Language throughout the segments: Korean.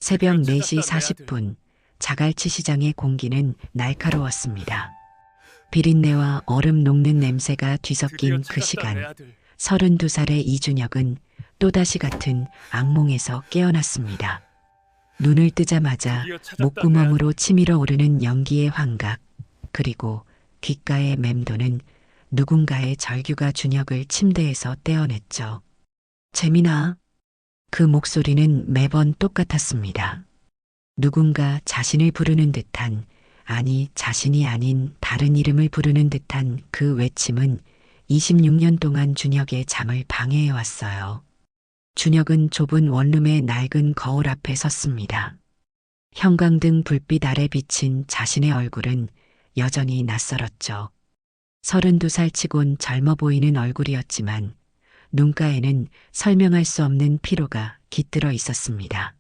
새벽 드디어 4시 찾았다, 내 아들. 40분, 자갈치 시장의 공기는 날카로웠습니다. 비린내와 얼음 녹는 냄새가 드디어 뒤섞인 그 찾았다, 내 시간, 아들. 32살의 이준혁은 또다시 같은 악몽에서 깨어났습니다. 눈을 뜨자마자 드디어 찾았다, 내 아들. 목구멍으로 치밀어 오르는 연기의 환각, 그리고 귓가에 맴도는 누군가의 절규가 준혁을 침대에서 떼어냈죠. 재민아. 그 목소리는 매번 똑같았습니다. 누군가 자신을 부르는 듯한, 아니 자신이 아닌 다른 이름을 부르는 듯한 그 외침은 26년 동안 준혁의 잠을 방해해 왔어요. 준혁은 좁은 원룸의 낡은 거울 앞에 섰습니다. 형광등 불빛 아래 비친 자신의 얼굴은 여전히 낯설었죠. 32살 치곤 젊어 보이는 얼굴이었지만 눈가에는 설명할 수 없는 피로가 깃들어 있었습니다.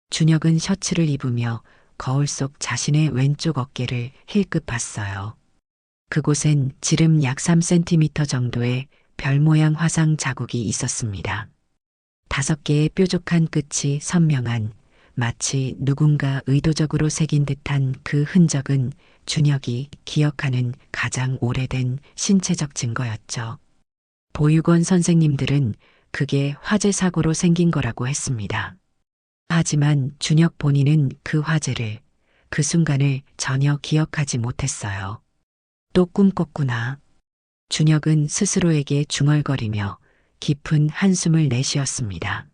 준혁은 셔츠를 입으며 거울 속 자신의 왼쪽 어깨를 힐끗 봤어요. 그곳엔 지름 약 3cm 정도의 별 모양 화상 자국이 있었습니다. 5개의 뾰족한 끝이 선명한, 마치 누군가 의도적으로 새긴 듯한 그 흔적은 준혁이 기억하는 가장 오래된 신체적 증거였죠. 보육원 선생님들은 그게 화재 사고로 생긴 거라고 했습니다. 하지만 준혁 본인은 그 화재를, 그 순간을 전혀 기억하지 못했어요. 또 꿈꿨구나. 준혁은 스스로에게 중얼거리며 깊은 한숨을 내쉬었습니다.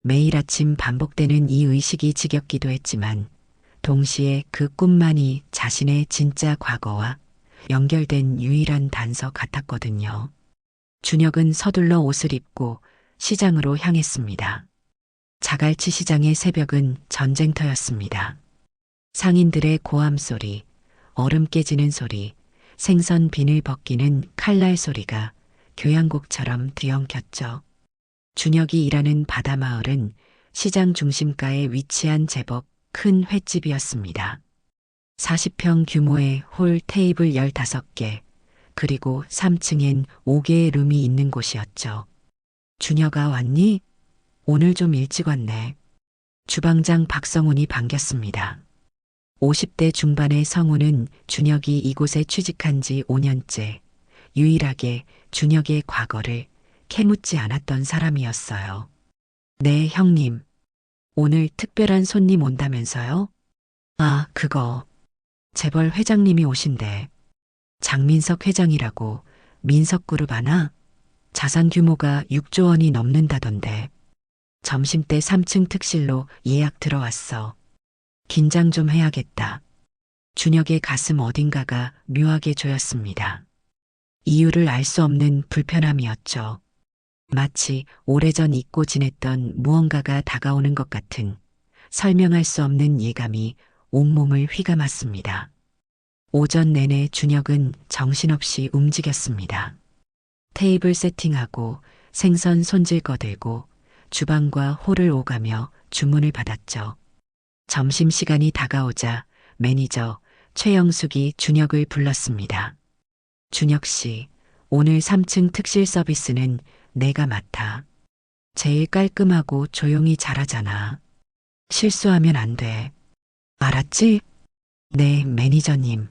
매일 아침 반복되는 이 의식이 지겹기도 했지만 동시에 그 꿈만이 자신의 진짜 과거와 연결된 유일한 단서 같았거든요. 준혁은 서둘러 옷을 입고 시장으로 향했습니다. 자갈치 시장의 새벽은 전쟁터였습니다. 상인들의 고함 소리, 얼음 깨지는 소리, 생선 비늘 벗기는 칼날 소리가 교향곡처럼 뒤엉켰죠. 준혁이 일하는 바다마을은 시장 중심가에 위치한 제법 큰 횟집이었습니다. 40평 규모의 홀 테이블 15개, 그리고 3층엔 5개의 룸이 있는 곳이었죠. 준혁아 왔니? 오늘 좀 일찍 왔네. 주방장 박성훈이 반겼습니다. 50대 중반의 성훈은 준혁이 이곳에 취직한 지 5년째, 유일하게 준혁의 과거를 캐묻지 않았던 사람이었어요. 네, 형님. 오늘 특별한 손님 온다면서요? 아, 그거. 재벌 회장님이 오신대. 장민석 회장이라고. 민석그룹 아나? 자산 규모가 6조 원이 넘는다던데. 점심때 3층 특실로 예약 들어왔어. 긴장 좀 해야겠다. 준혁의 가슴 어딘가가 묘하게 조였습니다. 이유를 알 수 없는 불편함이었죠. 마치 오래전 잊고 지냈던 무언가가 다가오는 것 같은 설명할 수 없는 예감이 온몸을 휘감았습니다. 오전 내내 준혁은 정신없이 움직였습니다. 테이블 세팅하고 생선 손질 거들고 주방과 홀을 오가며 주문을 받았죠. 점심시간이 다가오자 매니저 최영숙이 준혁을 불렀습니다. 준혁 씨, 오늘 3층 특실 서비스는 내가 맡아. 제일 깔끔하고 조용히 잘하잖아. 실수하면 안 돼. 알았지? 네, 매니저님.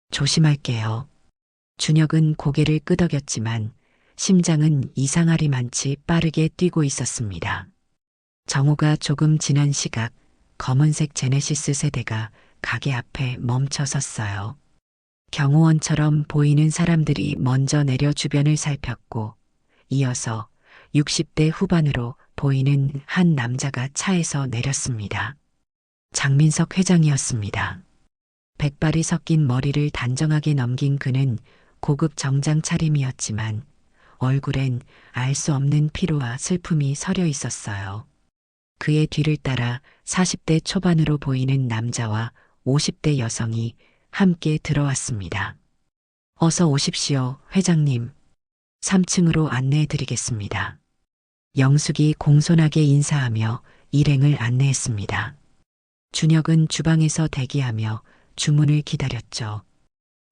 조심할게요. 준혁은 고개를 끄덕였지만 심장은 이상하리만치 빠르게 뛰고 있었습니다. 정오가 조금 지난 시각 검은색 제네시스 세대가 가게 앞에 멈춰 섰어요. 경호원처럼 보이는 사람들이 먼저 내려 주변을 살폈고 이어서 60대 후반으로 보이는 한 남자가 차에서 내렸습니다. 장민석 회장이었습니다. 백발이 섞인 머리를 단정하게 넘긴 그는 고급 정장 차림이었지만 얼굴엔 알 수 없는 피로와 슬픔이 서려 있었어요. 그의 뒤를 따라 40대 초반으로 보이는 남자와 50대 여성이 함께 들어왔습니다. 어서 오십시오, 회장님. 3층으로 안내해 드리겠습니다. 영숙이 공손하게 인사하며 일행을 안내했습니다. 준혁은 주방에서 대기하며 주문을 기다렸죠.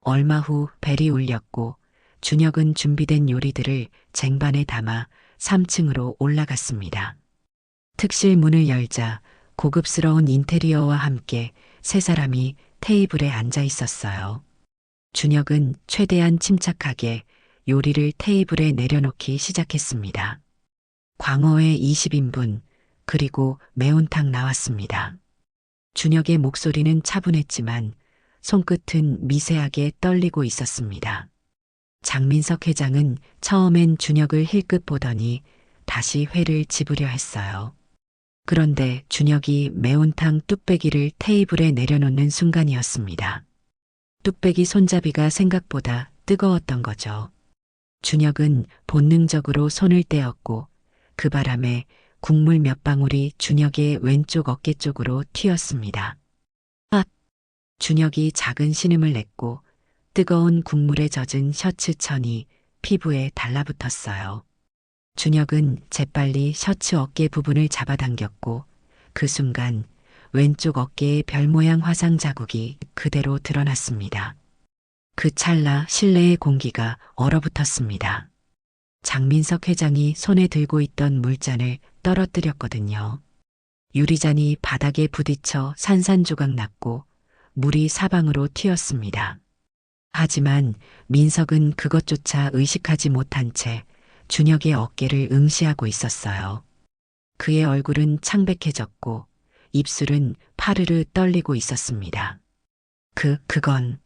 얼마 후 벨이 울렸고 준혁은 준비된 요리들을 쟁반에 담아 3층으로 올라갔습니다. 특실 문을 열자 고급스러운 인테리어와 함께 세 사람이 테이블에 앉아 있었어요. 준혁은 최대한 침착하게 요리를 테이블에 내려놓기 시작했습니다. 광어회 20인분, 그리고 매운탕 나왔습니다. 준혁의 목소리는 차분했지만 손끝은 미세하게 떨리고 있었습니다. 장민석 회장은 처음엔 준혁을 힐끗 보더니 다시 회를 집으려 했어요. 그런데 준혁이 매운탕 뚝배기를 테이블에 내려놓는 순간이었습니다. 뚝배기 손잡이가 생각보다 뜨거웠던 거죠. 준혁은 본능적으로 손을 떼었고 그 바람에 국물 몇 방울이 준혁의 왼쪽 어깨 쪽으로 튀었습니다. 아! 준혁이 작은 신음을 냈고 뜨거운 국물에 젖은 셔츠 천이 피부에 달라붙었어요. 준혁은 재빨리 셔츠 어깨 부분을 잡아당겼고 그 순간 왼쪽 어깨에 별 모양 화상 자국이 그대로 드러났습니다. 그 찰나 실내의 공기가 얼어붙었습니다. 장민석 회장이 손에 들고 있던 물잔을 떨어뜨렸거든요. 유리잔이 바닥에 부딪혀 산산조각 났고 물이 사방으로 튀었습니다. 하지만 민석은 그것조차 의식하지 못한 채 준혁의 어깨를 응시하고 있었어요. 그의 얼굴은 창백해졌고 입술은 파르르 떨리고 있었습니다. 그건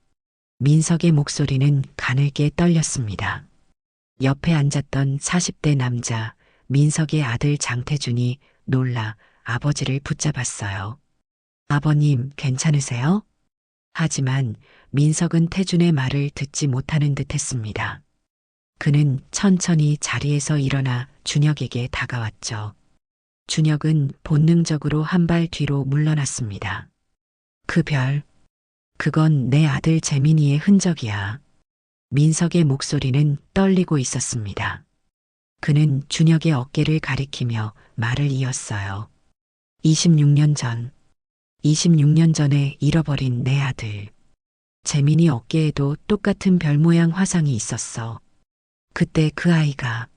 민석의 목소리는 가늘게 떨렸습니다. 옆에 앉았던 40대 남자 민석의 아들 장태준이 놀라 아버지를 붙잡았어요. 아버님 괜찮으세요? 하지만 민석은 태준의 말을 듣지 못하는 듯 했습니다. 그는 천천히 자리에서 일어나 준혁에게 다가왔죠. 준혁은 본능적으로 한 발 뒤로 물러났습니다. 그건 내 아들 재민이의 흔적이야. 민석의 목소리는 떨리고 있었습니다. 그는 준혁의 어깨를 가리키며 말을 이었어요. 26년 전에 잃어버린 내 아들. 재민이 어깨에도 똑같은 별 모양 화상이 있었어. 그때 그 아이가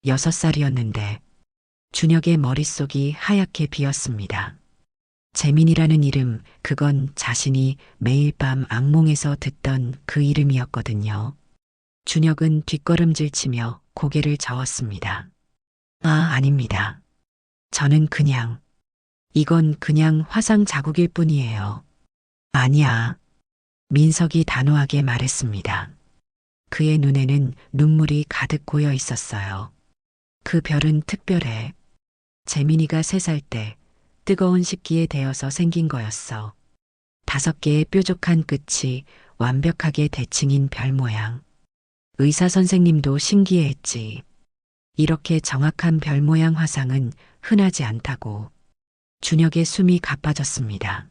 6살이었는데 준혁의 머릿속이 하얗게 비었습니다. 재민이라는 이름, 그건 자신이 매일 밤 악몽에서 듣던 그 이름이었거든요. 준혁은 뒷걸음질 치며 고개를 저었습니다. 아닙니다. 이건 그냥 화상 자국일 뿐이에요. 아니야. 민석이 단호하게 말했습니다. 그의 눈에는 눈물이 가득 고여 있었어요. 그 별은 특별해. 재민이가 3살 때 뜨거운 식기에 데어서 생긴 거였어. 5개의 뾰족한 끝이 완벽하게 대칭인 별 모양. 의사 선생님도 신기해했지. 이렇게 정확한 별 모양 화상은 흔하지 않다고. 준혁의 숨이 가빠졌습니다.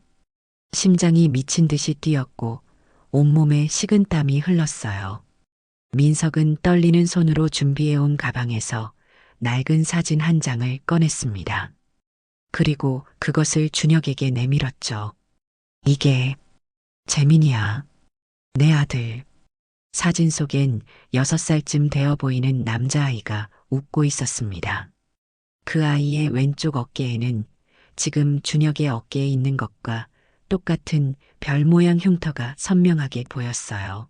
심장이 미친 듯이 뛰었고 온몸에 식은땀이 흘렀어요. 민석은 떨리는 손으로 준비해온 가방에서 낡은 사진 한 장을 꺼냈습니다. 그리고 그것을 준혁에게 내밀었죠. 이게 재민이야. 내 아들. 사진 속엔 6살쯤 되어 보이는 남자아이가 웃고 있었습니다. 그 아이의 왼쪽 어깨에는 지금 준혁의 어깨에 있는 것과 똑같은 별 모양 흉터가 선명하게 보였어요.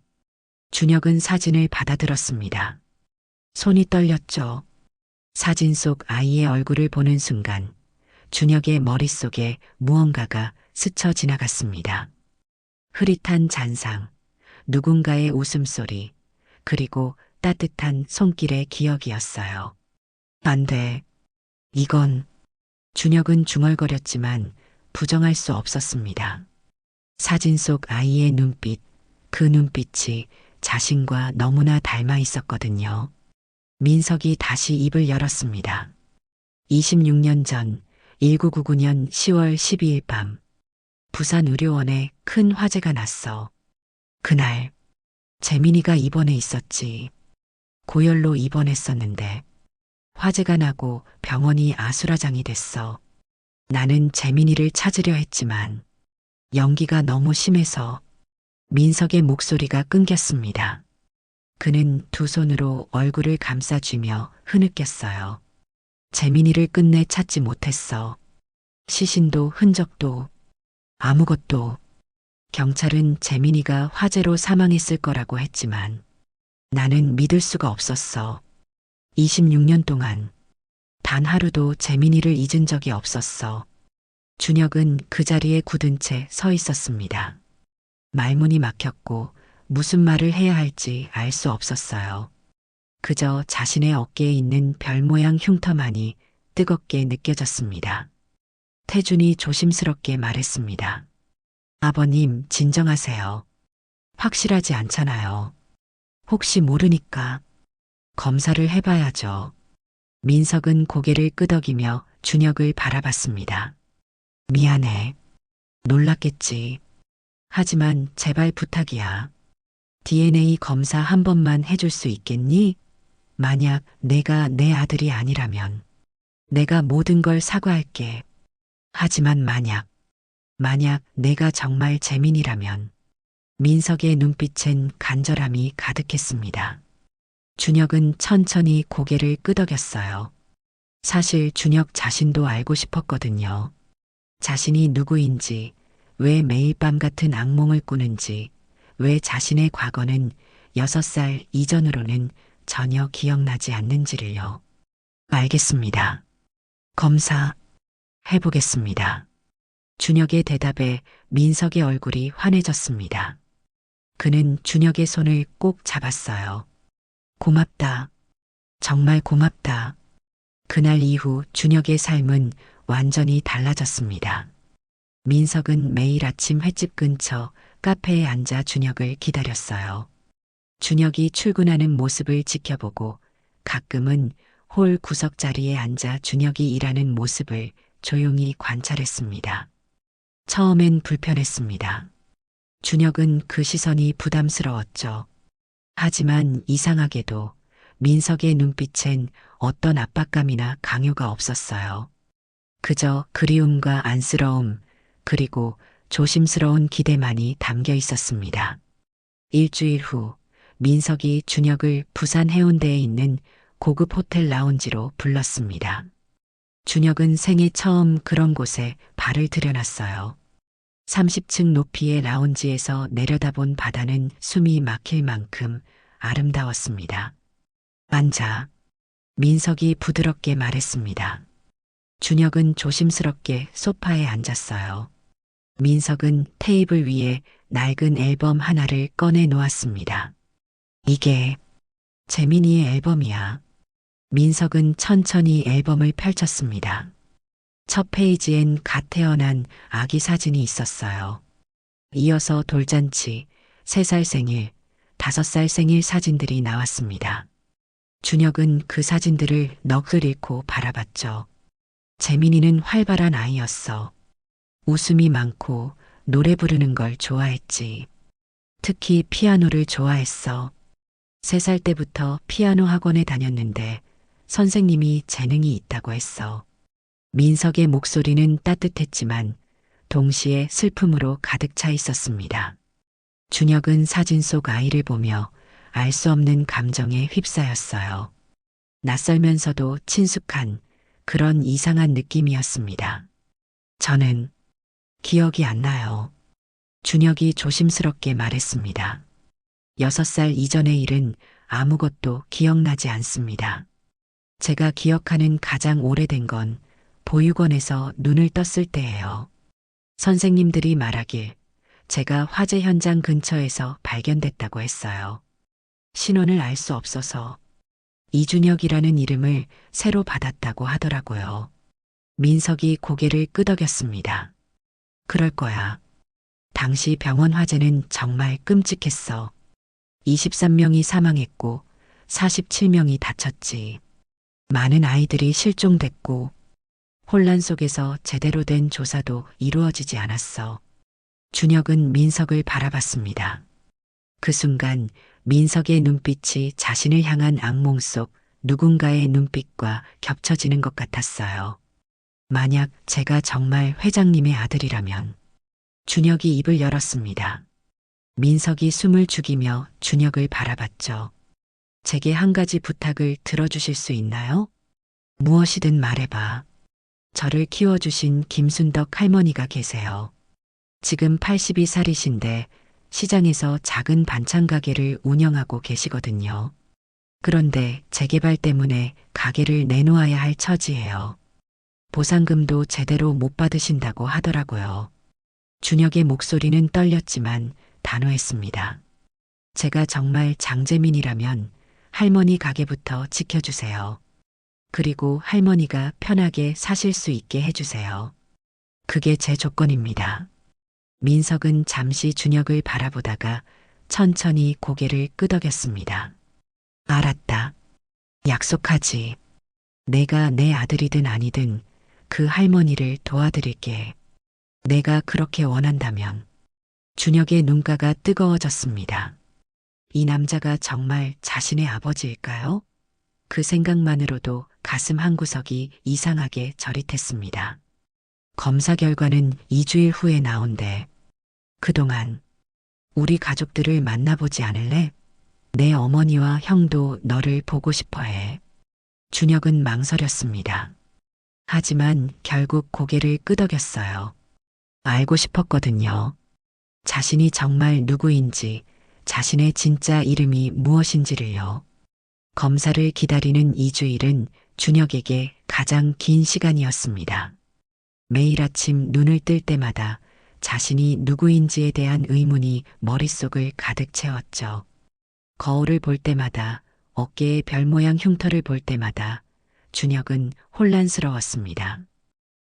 준혁은 사진을 받아들었습니다. 손이 떨렸죠. 사진 속 아이의 얼굴을 보는 순간 준혁의 머릿속에 무언가가 스쳐 지나갔습니다. 흐릿한 잔상, 누군가의 웃음소리, 그리고 따뜻한 손길의 기억이었어요. 안 돼. 이건 준혁은 중얼거렸지만 부정할 수 없었습니다. 사진 속 아이의 눈빛, 그 눈빛이 자신과 너무나 닮아 있었거든요. 민석이 다시 입을 열었습니다. 26년 전 1999년 10월 12일 밤 부산 의료원에 큰 화재가 났어. 그날 재민이가 입원해 있었지. 고열로 입원했었는데 화재가 나고 병원이 아수라장이 됐어. 나는 재민이를 찾으려 했지만 연기가 너무 심해서. 민석의 목소리가 끊겼습니다. 그는 두 손으로 얼굴을 감싸쥐며 흐느꼈어요. 재민이를 끝내 찾지 못했어. 시신도 흔적도 아무것도. 경찰은 재민이가 화재로 사망했을 거라고 했지만 나는 믿을 수가 없었어. 26년 동안 단 하루도 재민이를 잊은 적이 없었어. 준혁은 그 자리에 굳은 채 서 있었습니다. 말문이 막혔고 무슨 말을 해야 할지 알 수 없었어요. 그저 자신의 어깨에 있는 별 모양 흉터만이 뜨겁게 느껴졌습니다. 태준이 조심스럽게 말했습니다. 아버님, 진정하세요. 확실하지 않잖아요. 혹시 모르니까 검사를 해봐야죠. 민석은 고개를 끄덕이며 준혁을 바라봤습니다. 미안해. 놀랐겠지. 하지만 제발 부탁이야. DNA 검사 한 번만 해줄 수 있겠니? 만약 내가 내 아들이 아니라면 내가 모든 걸 사과할게. 하지만 만약 내가 정말 재민이라면. 민석의 눈빛엔 간절함이 가득했습니다. 준혁은 천천히 고개를 끄덕였어요. 사실 준혁 자신도 알고 싶었거든요. 자신이 누구인지, 왜 매일 밤 같은 악몽을 꾸는지, 왜 자신의 과거는 6살 이전으로는 전혀 기억나지 않는지를요. 알겠습니다. 검사 해보겠습니다. 준혁의 대답에 민석의 얼굴이 환해졌습니다. 그는 준혁의 손을 꼭 잡았어요. 고맙다. 정말 고맙다. 그날 이후 준혁의 삶은 완전히 달라졌습니다. 민석은 매일 아침 횟집 근처 카페에 앉아 준혁을 기다렸어요. 준혁이 출근하는 모습을 지켜보고 가끔은 홀 구석 자리에 앉아 준혁이 일하는 모습을 조용히 관찰했습니다. 처음엔 불편했습니다. 준혁은 그 시선이 부담스러웠죠. 하지만 이상하게도 민석의 눈빛엔 어떤 압박감이나 강요가 없었어요. 그저 그리움과 안쓰러움, 그리고 조심스러운 기대만이 담겨 있었습니다. 일주일 후 민석이 준혁을 부산 해운대에 있는 고급 호텔 라운지로 불렀습니다. 준혁은 생애 처음 그런 곳에 발을 들여놨어요. 30층 높이의 라운지에서 내려다본 바다는 숨이 막힐 만큼 아름다웠습니다. 앉아. 민석이 부드럽게 말했습니다. 준혁은 조심스럽게 소파에 앉았어요. 민석은 테이블 위에 낡은 앨범 하나를 꺼내 놓았습니다. 이게 재민이의 앨범이야. 민석은 천천히 앨범을 펼쳤습니다. 첫 페이지엔 갓 태어난 아기 사진이 있었어요. 이어서 돌잔치, 3살 생일, 5살 생일 사진들이 나왔습니다. 준혁은 그 사진들을 넋을 잃고 바라봤죠. 재민이는 활발한 아이였어. 웃음이 많고 노래 부르는 걸 좋아했지. 특히 피아노를 좋아했어. 3살 때부터 피아노 학원에 다녔는데 선생님이 재능이 있다고 했어. 민석의 목소리는 따뜻했지만 동시에 슬픔으로 가득 차 있었습니다. 준혁은 사진 속 아이를 보며 알 수 없는 감정에 휩싸였어요. 낯설면서도 친숙한 그런 이상한 느낌이었습니다. 저는 기억이 안 나요. 준혁이 조심스럽게 말했습니다. 6살 이전의 일은 아무것도 기억나지 않습니다. 제가 기억하는 가장 오래된 건 보육원에서 눈을 떴을 때예요. 선생님들이 말하길 제가 화재 현장 근처에서 발견됐다고 했어요. 신원을 알 수 없어서 이준혁이라는 이름을 새로 받았다고 하더라고요. 민석이 고개를 끄덕였습니다. 그럴 거야. 당시 병원 화재는 정말 끔찍했어. 23명이 사망했고 47명이 다쳤지. 많은 아이들이 실종됐고 혼란 속에서 제대로 된 조사도 이루어지지 않았어. 준혁은 민석을 바라봤습니다. 그 순간 민석의 눈빛이 자신을 향한 악몽 속 누군가의 눈빛과 겹쳐지는 것 같았어요. 만약 제가 정말 회장님의 아들이라면. 준혁이 입을 열었습니다. 민석이 숨을 죽이며 준혁을 바라봤죠. 제게 한 가지 부탁을 들어주실 수 있나요? 무엇이든 말해봐. 저를 키워주신 김순덕 할머니가 계세요. 지금 82살이신데 시장에서 작은 반찬 가게를 운영하고 계시거든요. 그런데 재개발 때문에 가게를 내놓아야 할 처지예요. 보상금도 제대로 못 받으신다고 하더라고요. 준혁의 목소리는 떨렸지만 단호했습니다. 제가 정말 장재민이라면 할머니 가게부터 지켜주세요. 그리고 할머니가 편하게 사실 수 있게 해주세요. 그게 제 조건입니다. 민석은 잠시 준혁을 바라보다가 천천히 고개를 끄덕였습니다. 알았다. 약속하지. 내가 내 아들이든 아니든 그 할머니를 도와드릴게. 내가 그렇게 원한다면. 준혁의 눈가가 뜨거워졌습니다. 이 남자가 정말 자신의 아버지일까요? 그 생각만으로도 가슴 한구석이 이상하게 저릿했습니다. 검사 결과는 2주일 후에 나온대. 그동안 우리 가족들을 만나보지 않을래? 내 어머니와 형도 너를 보고 싶어 해. 준혁은 망설였습니다. 하지만 결국 고개를 끄덕였어요. 알고 싶었거든요. 자신이 정말 누구인지, 자신의 진짜 이름이 무엇인지를요. 검사를 기다리는 2주일은 준혁에게 가장 긴 시간이었습니다. 매일 아침 눈을 뜰 때마다 자신이 누구인지에 대한 의문이 머릿속을 가득 채웠죠. 거울을 볼 때마다, 어깨에 별 모양 흉터를 볼 때마다 준혁은 혼란스러웠습니다.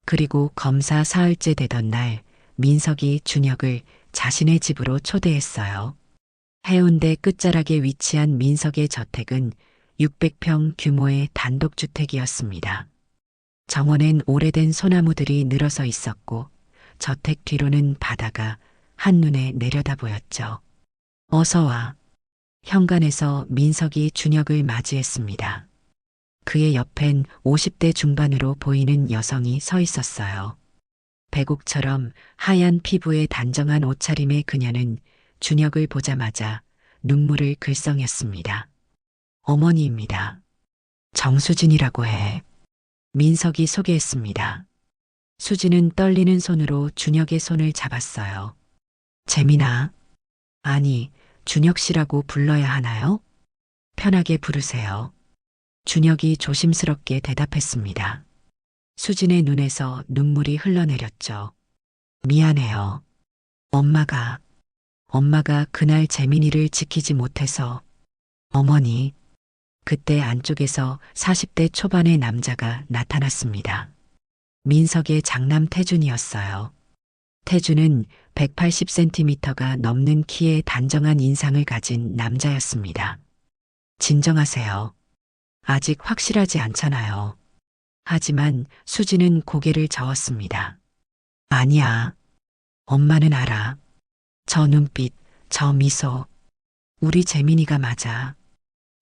그리고 검사 사흘째 되던 날 민석이 준혁을 자신의 집으로 초대했어요. 해운대 끝자락에 위치한 민석의 저택은 600평 규모의 단독주택이었습니다. 정원엔 오래된 소나무들이 늘어서 있었고 저택 뒤로는 바다가 한눈에 내려다 보였죠. 어서 와. 현관에서 민석이 준혁을 맞이했습니다. 그의 옆엔 50대 중반으로 보이는 여성이 서 있었어요. 백옥처럼 하얀 피부에 단정한 옷차림의 그녀는 준혁을 보자마자 눈물을 글썽였습니다. 어머니입니다. 정수진이라고 해. 민석이 소개했습니다. 수진은 떨리는 손으로 준혁의 손을 잡았어요. 재민아. 아니, 준혁 씨라고 불러야 하나요? 편하게 부르세요. 준혁이 조심스럽게 대답했습니다. 수진의 눈에서 눈물이 흘러내렸죠. 미안해요. 엄마가 그날 재민이를 지키지 못해서. 어머니. 그때 안쪽에서 40대 초반의 남자가 나타났습니다. 민석의 장남 태준이었어요. 태준은 180cm가 넘는 키에 단정한 인상을 가진 남자였습니다. 진정하세요. 아직 확실하지 않잖아요. 하지만 수지는 고개를 저었습니다. 아니야. 엄마는 알아. 저 눈빛, 저 미소. 우리 재민이가 맞아.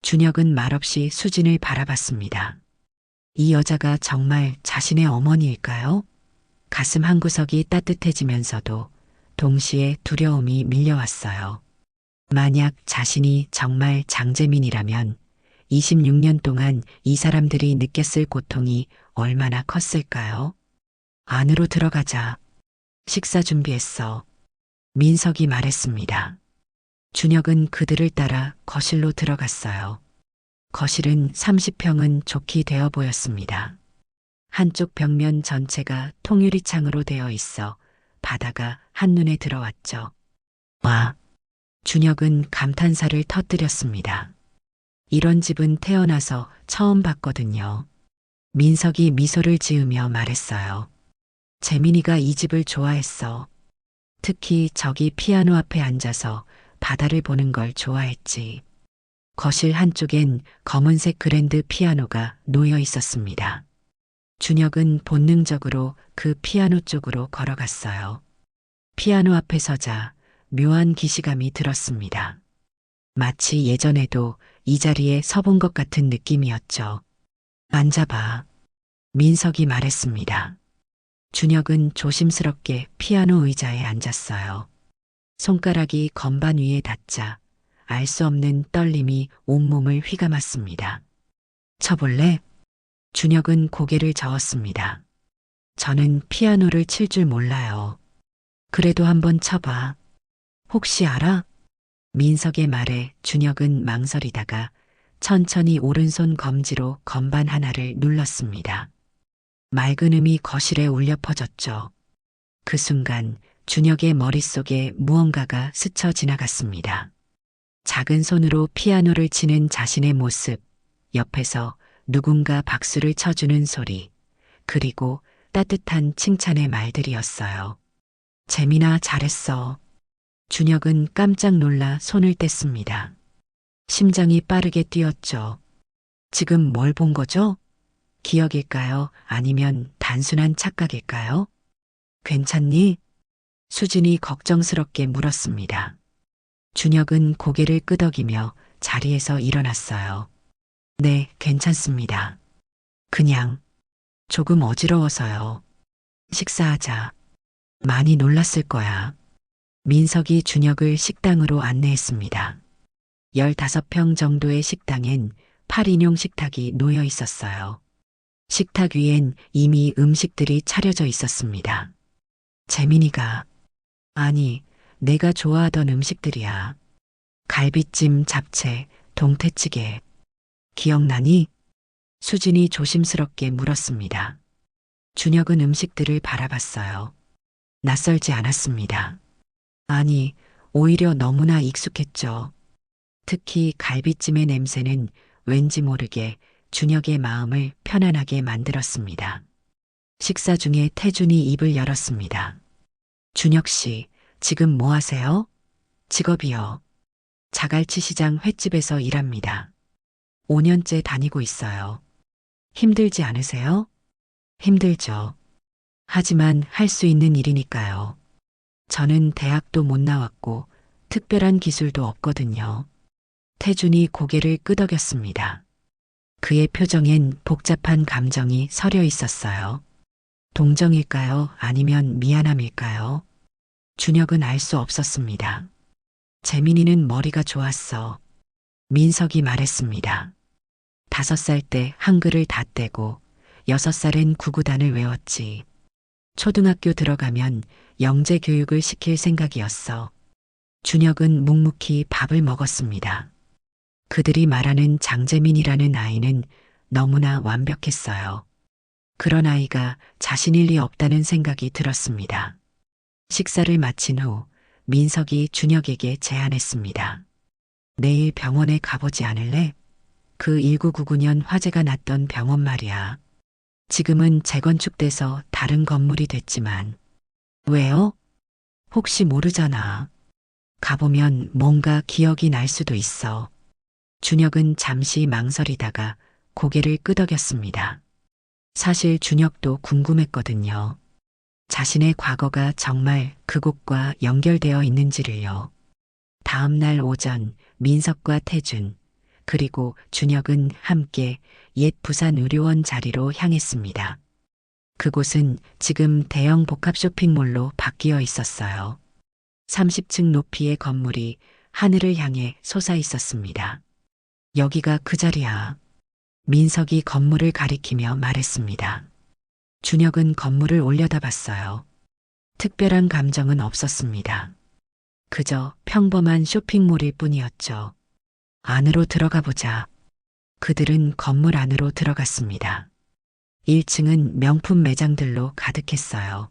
준혁은 말없이 수진을 바라봤습니다. 이 여자가 정말 자신의 어머니일까요? 가슴 한구석이 따뜻해지면서도 동시에 두려움이 밀려왔어요. 만약 자신이 정말 장재민이라면 26년 동안 이 사람들이 느꼈을 고통이 얼마나 컸을까요? 안으로 들어가자. 식사 준비했어. 민석이 말했습니다. 준혁은 그들을 따라 거실로 들어갔어요. 거실은 30평은 좋게 되어 보였습니다. 한쪽 벽면 전체가 통유리창으로 되어 있어 바다가 한눈에 들어왔죠. 와, 준혁은 감탄사를 터뜨렸습니다. 이런 집은 태어나서 처음 봤거든요. 민석이 미소를 지으며 말했어요. 재민이가 이 집을 좋아했어. 특히 저기 피아노 앞에 앉아서 바다를 보는 걸 좋아했지. 거실 한쪽엔 검은색 그랜드 피아노가 놓여 있었습니다. 준혁은 본능적으로 그 피아노 쪽으로 걸어갔어요. 피아노 앞에 서자 묘한 기시감이 들었습니다. 마치 예전에도 이 자리에 서본 것 같은 느낌이었죠. 앉아봐. 민석이 말했습니다. 준혁은 조심스럽게 피아노 의자에 앉았어요. 손가락이 건반 위에 닿자 알 수 없는 떨림이 온몸을 휘감았습니다. 쳐볼래? 준혁은 고개를 저었습니다. 저는 피아노를 칠 줄 몰라요. 그래도 한번 쳐봐. 혹시 알아? 민석의 말에 준혁은 망설이다가 천천히 오른손 검지로 건반 하나를 눌렀습니다. 맑은 음이 거실에 울려 퍼졌죠. 그 순간 준혁의 머릿속에 무언가가 스쳐 지나갔습니다. 작은 손으로 피아노를 치는 자신의 모습, 옆에서 누군가 박수를 쳐주는 소리, 그리고 따뜻한 칭찬의 말들이었어요. 재민아, 잘했어. 준혁은 깜짝 놀라 손을 뗐습니다. 심장이 빠르게 뛰었죠. 지금 뭘 본 거죠? 기억일까요? 아니면 단순한 착각일까요? 괜찮니? 수진이 걱정스럽게 물었습니다. 준혁은 고개를 끄덕이며 자리에서 일어났어요. 네, 괜찮습니다. 그냥 조금 어지러워서요. 식사하자. 많이 놀랐을 거야. 민석이 준혁을 식당으로 안내했습니다. 15평 정도의 식당엔 8인용 식탁이 놓여 있었어요. 식탁 위엔 이미 음식들이 차려져 있었습니다. 재민이가, 아니, 내가 좋아하던 음식들이야. 갈비찜, 잡채, 동태찌개. 기억나니? 수진이 조심스럽게 물었습니다. 준혁은 음식들을 바라봤어요. 낯설지 않았습니다. 아니, 오히려 너무나 익숙했죠. 특히 갈비찜의 냄새는 왠지 모르게 준혁의 마음을 편안하게 만들었습니다. 식사 중에 태준이 입을 열었습니다. 준혁 씨, 지금 뭐 하세요? 직업이요. 자갈치 시장 횟집에서 일합니다. 5년째 다니고 있어요. 힘들지 않으세요? 힘들죠. 하지만 할 수 있는 일이니까요. 저는 대학도 못 나왔고 특별한 기술도 없거든요. 태준이 고개를 끄덕였습니다. 그의 표정엔 복잡한 감정이 서려 있었어요. 동정일까요? 아니면 미안함일까요? 준혁은 알 수 없었습니다. 재민이는 머리가 좋았어. 민석이 말했습니다. 5살 때 한글을 다 떼고 6살엔 구구단을 외웠지. 초등학교 들어가면 영재 교육을 시킬 생각이었어. 준혁은 묵묵히 밥을 먹었습니다. 그들이 말하는 장재민이라는 아이는 너무나 완벽했어요. 그런 아이가 자신일 리 없다는 생각이 들었습니다. 식사를 마친 후 민석이 준혁에게 제안했습니다. 내일 병원에 가보지 않을래? 그 1999년 화재가 났던 병원 말이야. 지금은 재건축돼서 다른 건물이 됐지만. 왜요? 혹시 모르잖아. 가보면 뭔가 기억이 날 수도 있어. 준혁은 잠시 망설이다가 고개를 끄덕였습니다. 사실 준혁도 궁금했거든요. 자신의 과거가 정말 그곳과 연결되어 있는지를요. 다음 날 오전 민석과 태준, 그리고 준혁은 함께 옛 부산의료원 자리로 향했습니다. 그곳은 지금 대형 복합 쇼핑몰로 바뀌어 있었어요. 30층 높이의 건물이 하늘을 향해 솟아 있었습니다. 여기가 그 자리야. 민석이 건물을 가리키며 말했습니다. 준혁은 건물을 올려다봤어요. 특별한 감정은 없었습니다. 그저 평범한 쇼핑몰일 뿐이었죠. 안으로 들어가 보자. 그들은 건물 안으로 들어갔습니다. 1층은 명품 매장들로 가득했어요.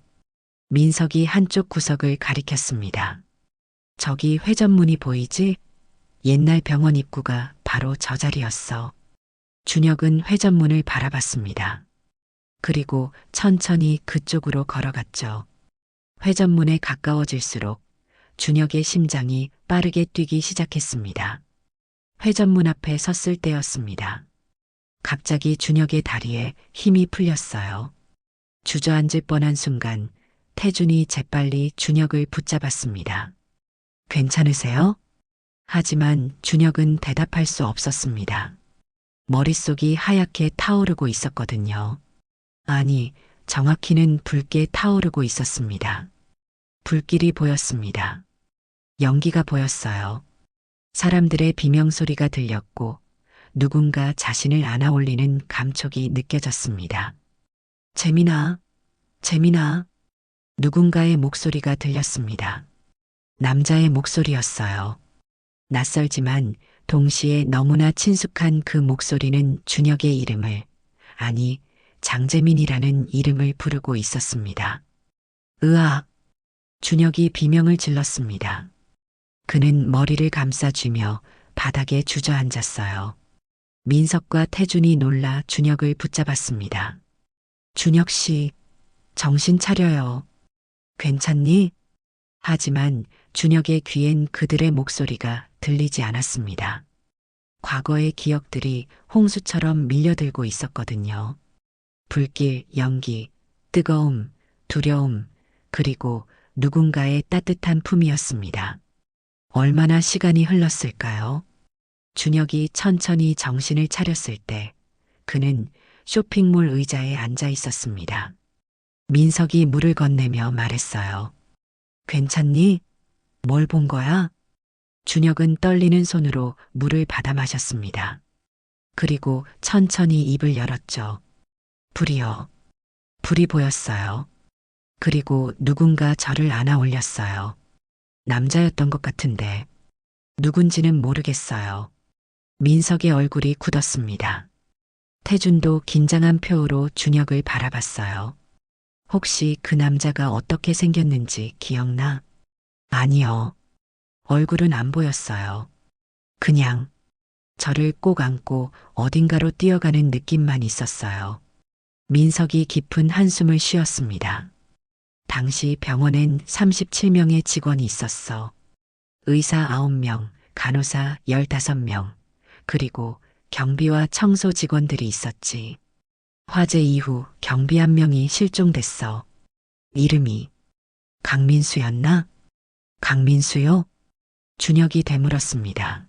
민석이 한쪽 구석을 가리켰습니다. 저기 회전문이 보이지? 옛날 병원 입구가 바로 저 자리였어. 준혁은 회전문을 바라봤습니다. 그리고 천천히 그쪽으로 걸어갔죠. 회전문에 가까워질수록 준혁의 심장이 빠르게 뛰기 시작했습니다. 회전문 앞에 섰을 때였습니다. 갑자기 준혁의 다리에 힘이 풀렸어요. 주저앉을 뻔한 순간 태준이 재빨리 준혁을 붙잡았습니다. 괜찮으세요? 하지만 준혁은 대답할 수 없었습니다. 머릿속이 하얗게 타오르고 있었거든요. 아니, 정확히는 붉게 타오르고 있었습니다. 불길이 보였습니다. 연기가 보였어요. 사람들의 비명소리가 들렸고 누군가 자신을 안아올리는 감촉이 느껴졌습니다. 재민아, 재민아. 누군가의 목소리가 들렸습니다. 남자의 목소리였어요. 낯설지만 동시에 너무나 친숙한 그 목소리는 준혁의 이름을, 아니, 장재민이라는 이름을 부르고 있었습니다. 으악! 준혁이 비명을 질렀습니다. 그는 머리를 감싸쥐며 바닥에 주저앉았어요. 민석과 태준이 놀라 준혁을 붙잡았습니다. 준혁 씨, 정신 차려요. 괜찮니? 하지만 준혁의 귀엔 그들의 목소리가 들리지 않았습니다. 과거의 기억들이 홍수처럼 밀려들고 있었거든요. 불길, 연기, 뜨거움, 두려움, 그리고 누군가의 따뜻한 품이었습니다. 얼마나 시간이 흘렀을까요? 준혁이 천천히 정신을 차렸을 때 그는 쇼핑몰 의자에 앉아 있었습니다. 민석이 물을 건네며 말했어요. 괜찮니? 뭘 본 거야? 준혁은 떨리는 손으로 물을 받아 마셨습니다. 그리고 천천히 입을 열었죠. 불이요. 불이 보였어요. 그리고 누군가 저를 안아 올렸어요. 남자였던 것 같은데 누군지는 모르겠어요. 민석의 얼굴이 굳었습니다. 태준도 긴장한 표로 준혁을 바라봤어요. 혹시 그 남자가 어떻게 생겼는지 기억나? 아니요. 얼굴은 안 보였어요. 그냥 저를 꼭 안고 어딘가로 뛰어가는 느낌만 있었어요. 민석이 깊은 한숨을 쉬었습니다. 당시 병원엔 37명의 직원이 있었어. 의사 9명, 간호사 15명, 그리고 경비와 청소 직원들이 있었지. 화재 이후 경비 한 명이 실종됐어. 이름이 강민수였나? 강민수요? 준혁이 되물었습니다.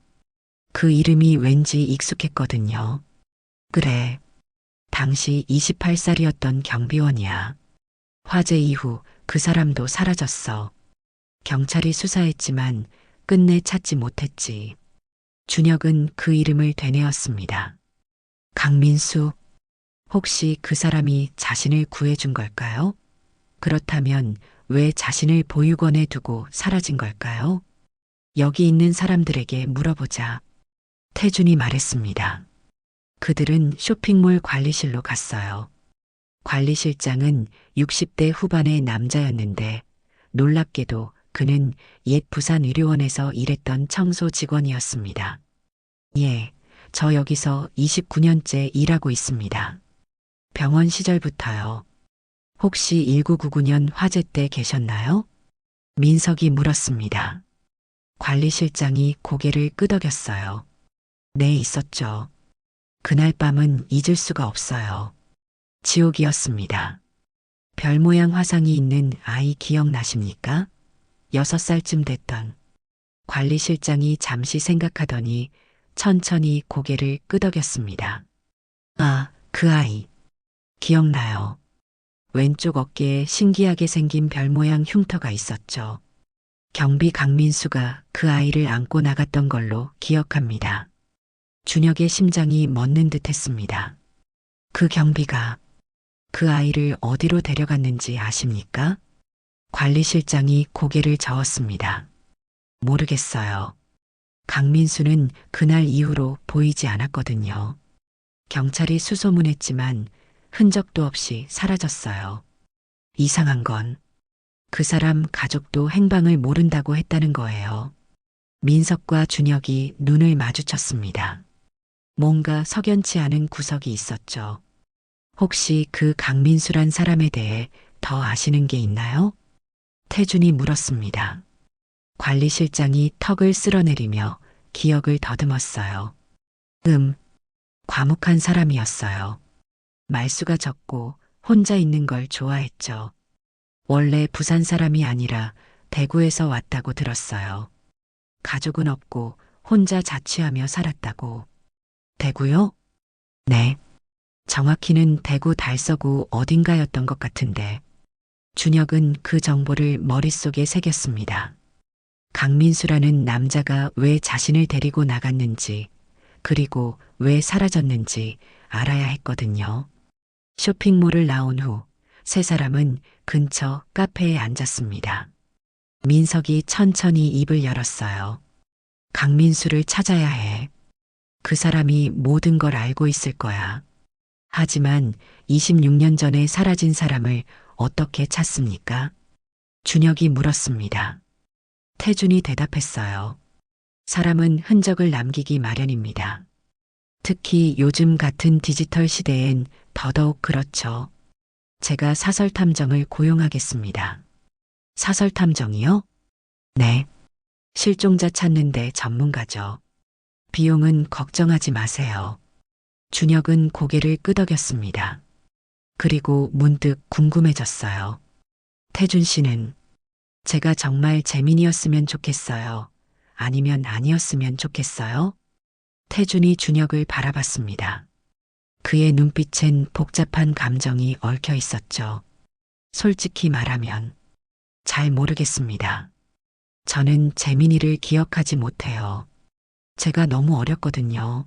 그 이름이 왠지 익숙했거든요. 그래. 당시 28살이었던 경비원이야. 화재 이후 그 사람도 사라졌어. 경찰이 수사했지만 끝내 찾지 못했지. 준혁은 그 이름을 되뇌었습니다. 강민수, 혹시 그 사람이 자신을 구해준 걸까요? 그렇다면 왜 자신을 보육원에 두고 사라진 걸까요? 여기 있는 사람들에게 물어보자. 태준이 말했습니다. 그들은 쇼핑몰 관리실로 갔어요. 관리실장은 60대 후반의 남자였는데 놀랍게도 그는 옛 부산의료원에서 일했던 청소 직원이었습니다. 예, 저 여기서 29년째 일하고 있습니다. 병원 시절부터요. 혹시 1999년 화재 때 계셨나요? 민석이 물었습니다. 관리실장이 고개를 끄덕였어요. 네, 있었죠. 그날 밤은 잊을 수가 없어요. 지옥이었습니다. 별 모양 화상이 있는 아이 기억나십니까? 6살쯤 됐던. 관리실장이 잠시 생각하더니 천천히 고개를 끄덕였습니다. 아, 그 아이. 기억나요. 왼쪽 어깨에 신기하게 생긴 별 모양 흉터가 있었죠. 경비 강민수가 그 아이를 안고 나갔던 걸로 기억합니다. 준혁의 심장이 멎는 듯 했습니다. 그 경비가 그 아이를 어디로 데려갔는지 아십니까? 관리실장이 고개를 저었습니다. 모르겠어요. 강민수는 그날 이후로 보이지 않았거든요. 경찰이 수소문했지만 흔적도 없이 사라졌어요. 이상한 건 그 사람 가족도 행방을 모른다고 했다는 거예요. 민석과 준혁이 눈을 마주쳤습니다. 뭔가 석연치 않은 구석이 있었죠. 혹시 그 강민수란 사람에 대해 더 아시는 게 있나요? 태준이 물었습니다. 관리실장이 턱을 쓸어내리며 기억을 더듬었어요. 과묵한 사람이었어요. 말수가 적고 혼자 있는 걸 좋아했죠. 원래 부산 사람이 아니라 대구에서 왔다고 들었어요. 가족은 없고 혼자 자취하며 살았다고. 대구요? 네. 정확히는 대구 달서구 어딘가였던 것 같은데. 준혁은 그 정보를 머릿속에 새겼습니다. 강민수라는 남자가 왜 자신을 데리고 나갔는지, 그리고 왜 사라졌는지 알아야 했거든요. 쇼핑몰을 나온 후 세 사람은 근처 카페에 앉았습니다. 민석이 천천히 입을 열었어요. 강민수를 찾아야 해. 그 사람이 모든 걸 알고 있을 거야. 하지만 26년 전에 사라진 사람을 어떻게 찾습니까? 준혁이 물었습니다. 태준이 대답했어요. 사람은 흔적을 남기기 마련입니다. 특히 요즘 같은 디지털 시대엔 더더욱 그렇죠. 제가 사설 탐정을 고용하겠습니다. 사설 탐정이요? 네. 실종자 찾는데 전문가죠. 비용은 걱정하지 마세요. 준혁은 고개를 끄덕였습니다. 그리고 문득 궁금해졌어요. 태준 씨는 제가 정말 재민이었으면 좋겠어요. 아니면 아니었으면 좋겠어요? 태준이 준혁을 바라봤습니다. 그의 눈빛엔 복잡한 감정이 얽혀 있었죠. 솔직히 말하면 잘 모르겠습니다. 저는 재민이를 기억하지 못해요. 제가 너무 어렸거든요.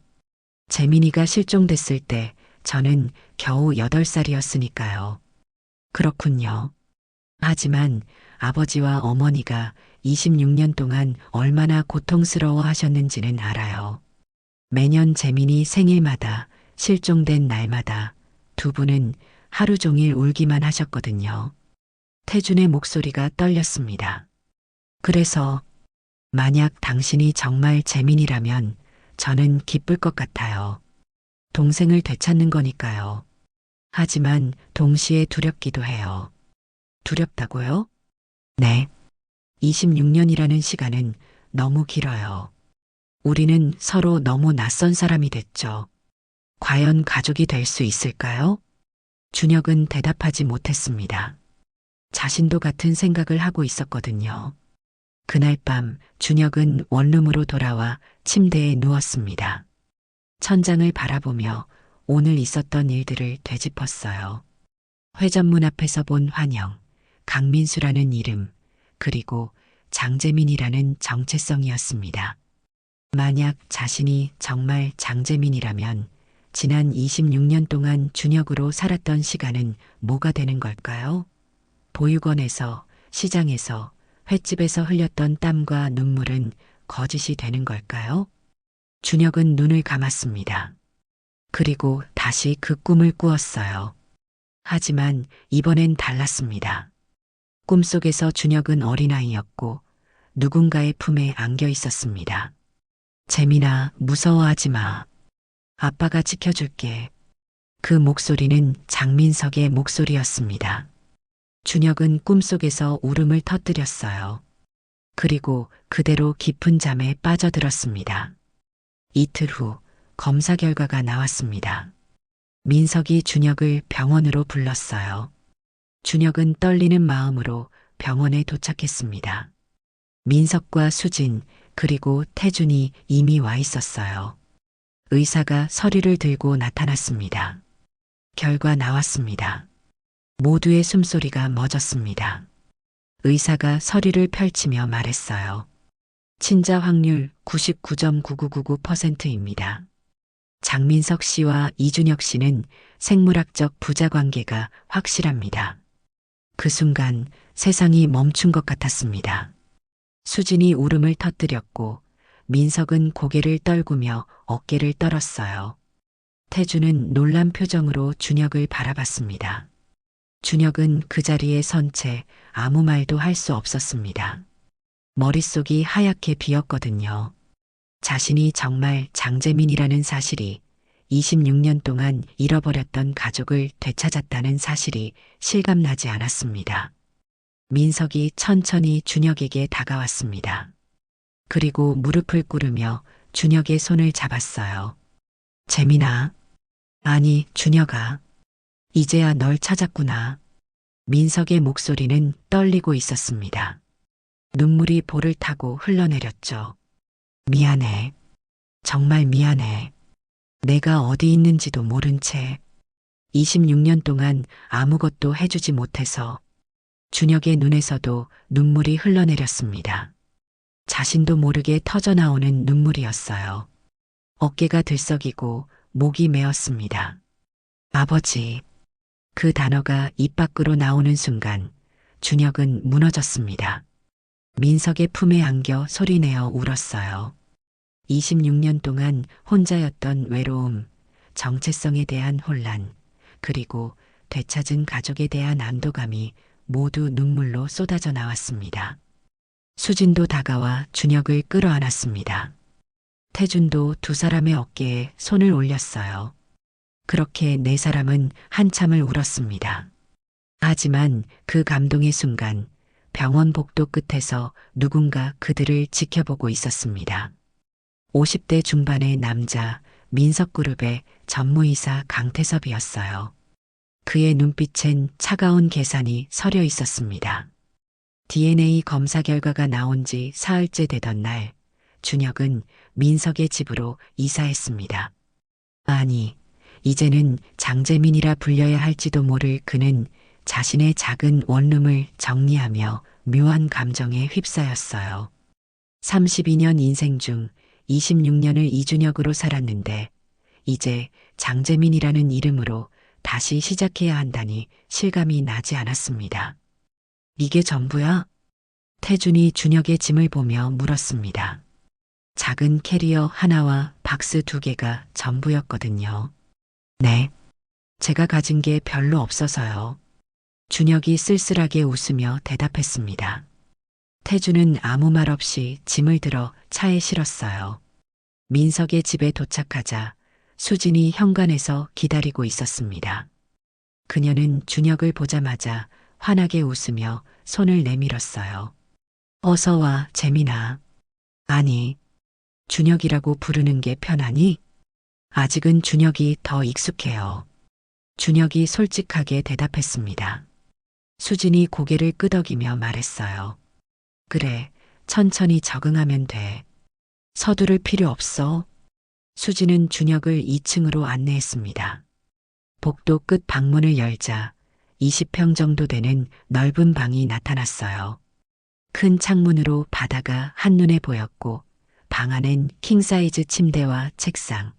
재민이가 실종됐을 때 저는 겨우 8살이었으니까요. 그렇군요. 하지만 아버지와 어머니가 26년 동안 얼마나 고통스러워 하셨는지는 알아요. 매년 재민이 생일마다 실종된 날마다 두 분은 하루 종일 울기만 하셨거든요. 태준의 목소리가 떨렸습니다. 그래서 만약 당신이 정말 재민이라면 저는 기쁠 것 같아요. 동생을 되찾는 거니까요. 하지만 동시에 두렵기도 해요. 두렵다고요? 네. 26년이라는 시간은 너무 길어요. 우리는 서로 너무 낯선 사람이 됐죠. 과연 가족이 될 수 있을까요? 준혁은 대답하지 못했습니다. 자신도 같은 생각을 하고 있었거든요. 그날 밤 준혁은 원룸으로 돌아와 침대에 누웠습니다. 천장을 바라보며 오늘 있었던 일들을 되짚었어요. 회전문 앞에서 본 환영, 강민수라는 이름, 그리고 장재민이라는 정체성이었습니다. 만약 자신이 정말 장재민이라면 지난 26년 동안 준혁으로 살았던 시간은 뭐가 되는 걸까요? 보육원에서, 시장에서, 횟집에서 흘렸던 땀과 눈물은 거짓이 되는 걸까요? 준혁은 눈을 감았습니다. 그리고 다시 그 꿈을 꾸었어요. 하지만 이번엔 달랐습니다. 꿈속에서 준혁은 어린아이였고 누군가의 품에 안겨 있었습니다. 재민아, 무서워하지 마. 아빠가 지켜줄게. 그 목소리는 장민석의 목소리였습니다. 준혁은 꿈속에서 울음을 터뜨렸어요. 그리고 그대로 깊은 잠에 빠져들었습니다. 이틀 후 검사 결과가 나왔습니다. 민석이 준혁을 병원으로 불렀어요. 준혁은 떨리는 마음으로 병원에 도착했습니다. 민석과 수진 그리고 태준이 이미 와 있었어요. 의사가 서류를 들고 나타났습니다. 결과 나왔습니다. 모두의 숨소리가 멎었습니다. 의사가 서류를 펼치며 말했어요. 친자 확률 99.9999%입니다. 장민석 씨와 이준혁 씨는 생물학적 부자 관계가 확실합니다. 그 순간 세상이 멈춘 것 같았습니다. 수진이 울음을 터뜨렸고 민석은 고개를 떨구며 어깨를 떨었어요. 태준은 놀란 표정으로 준혁을 바라봤습니다. 준혁은 그 자리에 선 채 아무 말도 할 수 없었습니다. 머릿속이 하얗게 비었거든요. 자신이 정말 장재민이라는 사실이 26년 동안 잃어버렸던 가족을 되찾았다는 사실이 실감나지 않았습니다. 민석이 천천히 준혁에게 다가왔습니다. 그리고 무릎을 꿇으며 준혁의 손을 잡았어요. 재민아. 아니, 준혁아. 이제야 널 찾았구나. 민석의 목소리는 떨리고 있었습니다. 눈물이 볼을 타고 흘러내렸죠. 미안해. 정말 미안해. 내가 어디 있는지도 모른 채 26년 동안 아무것도 해주지 못해서. 준혁의 눈에서도 눈물이 흘러내렸습니다. 자신도 모르게 터져나오는 눈물이었어요. 어깨가 들썩이고 목이 메었습니다. 아버지. 그 단어가 입 밖으로 나오는 순간 준혁은 무너졌습니다. 민석의 품에 안겨 소리내어 울었어요. 26년 동안 혼자였던 외로움, 정체성에 대한 혼란, 그리고 되찾은 가족에 대한 안도감이 모두 눈물로 쏟아져 나왔습니다. 수진도 다가와 준혁을 끌어안았습니다. 태준도 두 사람의 어깨에 손을 올렸어요. 그렇게 네 사람은 한참을 울었습니다. 하지만 그 감동의 순간 병원 복도 끝에서 누군가 그들을 지켜보고 있었습니다. 50대 중반의 남자 민석그룹의 전무이사 강태섭이었어요. 그의 눈빛엔 차가운 계산이 서려 있었습니다. DNA 검사 결과가 나온 지 사흘째 되던 날, 준혁은 민석의 집으로 이사했습니다. 아니, 이제는 장재민이라 불려야 할지도 모를 그는 자신의 작은 원룸을 정리하며 묘한 감정에 휩싸였어요. 32년 인생 중 26년을 이준혁으로 살았는데 이제 장재민이라는 이름으로 다시 시작해야 한다니 실감이 나지 않았습니다. 이게 전부야? 태준이 준혁의 짐을 보며 물었습니다. 작은 캐리어 하나와 박스 2개가 전부였거든요. 네. 제가 가진 게 별로 없어서요. 준혁이 쓸쓸하게 웃으며 대답했습니다. 태준은 아무 말 없이 짐을 들어 차에 실었어요. 민석의 집에 도착하자 수진이 현관에서 기다리고 있었습니다. 그녀는 준혁을 보자마자 환하게 웃으며 손을 내밀었어요. 어서 와, 재민아. 아니, 준혁이라고 부르는 게 편하니? 아직은 준혁이 더 익숙해요. 준혁이 솔직하게 대답했습니다. 수진이 고개를 끄덕이며 말했어요. 그래, 천천히 적응하면 돼. 서두를 필요 없어. 수진은 준혁을 2층으로 안내했습니다. 복도 끝 방문을 열자 20평 정도 되는 넓은 방이 나타났어요. 큰 창문으로 바다가 한눈에 보였고 방 안엔 킹사이즈 침대와 책상,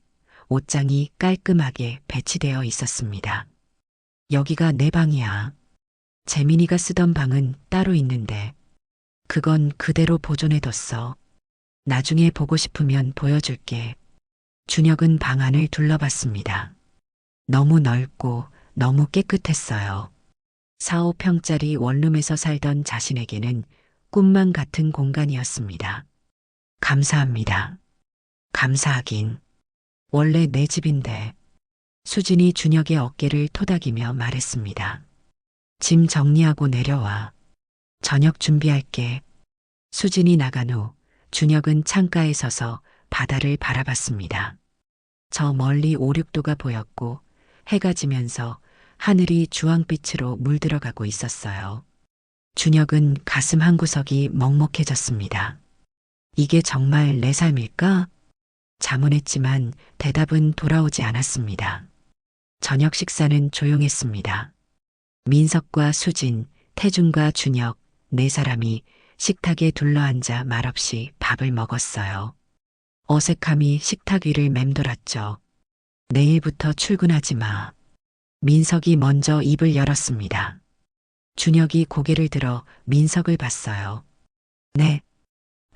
옷장이 깔끔하게 배치되어 있었습니다. 여기가 내 방이야. 재민이가 쓰던 방은 따로 있는데 그건 그대로 보존해뒀어. 나중에 보고 싶으면 보여줄게. 준혁은 방 안을 둘러봤습니다. 너무 넓고 너무 깨끗했어요. 4, 5평짜리 원룸에서 살던 자신에게는 꿈만 같은 공간이었습니다. 감사합니다. 감사하긴. 원래 내 집인데. 수진이 준혁의 어깨를 토닥이며 말했습니다. 짐 정리하고 내려와. 저녁 준비할게. 수진이 나간 후 준혁은 창가에 서서 바다를 바라봤습니다. 저 멀리 오륙도가 보였고 해가 지면서 하늘이 주황빛으로 물들어가고 있었어요. 준혁은 가슴 한구석이 먹먹해졌습니다. 이게 정말 내 삶일까? 자문했지만 대답은 돌아오지 않았습니다. 저녁 식사는 조용했습니다. 민석과 수진, 태준과 준혁, 네 사람이 식탁에 둘러앉아 말없이 밥을 먹었어요. 어색함이 식탁 위를 맴돌았죠. 내일부터 출근하지 마. 민석이 먼저 입을 열었습니다. 준혁이 고개를 들어 민석을 봤어요. 네.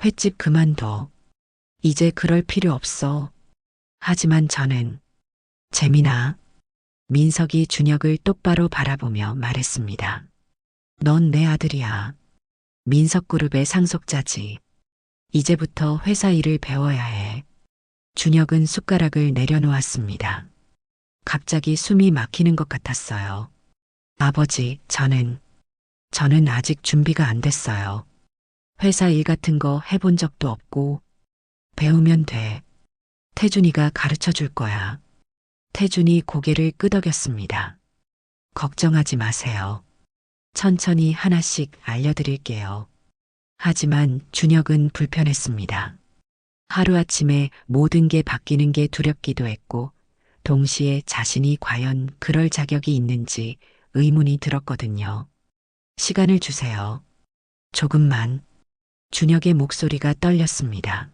횟집 그만둬. 이제 그럴 필요 없어. 하지만 저는 재민아. 민석이 준혁을 똑바로 바라보며 말했습니다. 넌 내 아들이야. 민석그룹의 상속자지. 이제부터 회사 일을 배워야 해. 준혁은 숟가락을 내려놓았습니다. 갑자기 숨이 막히는 것 같았어요. 아버지, 저는 아직 준비가 안 됐어요. 회사 일 같은 거 해본 적도 없고, 배우면 돼. 태준이가 가르쳐 줄 거야. 태준이 고개를 끄덕였습니다. 걱정하지 마세요. 천천히 하나씩 알려드릴게요. 하지만 준혁은 불편했습니다. 하루아침에 모든 게 바뀌는 게 두렵기도 했고, 동시에 자신이 과연 그럴 자격이 있는지 의문이 들었거든요. 시간을 주세요. 조금만. 준혁의 목소리가 떨렸습니다.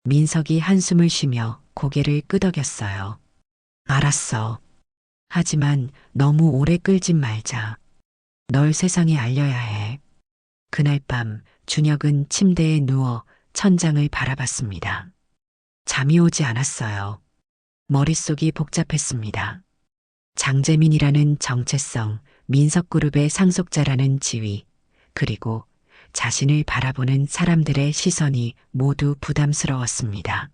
민석이 한숨을 쉬며 고개를 끄덕였어요. 알았어. 하지만 너무 오래 끌진 말자. 널 세상에 알려야 해. 그날 밤 준혁은 침대에 누워 천장을 바라봤습니다. 잠이 오지 않았어요. 머릿속이 복잡했습니다. 장재민이라는 정체성, 민석그룹의 상속자라는 지위, 그리고 자신을 바라보는 사람들의 시선이 모두 부담스러웠습니다.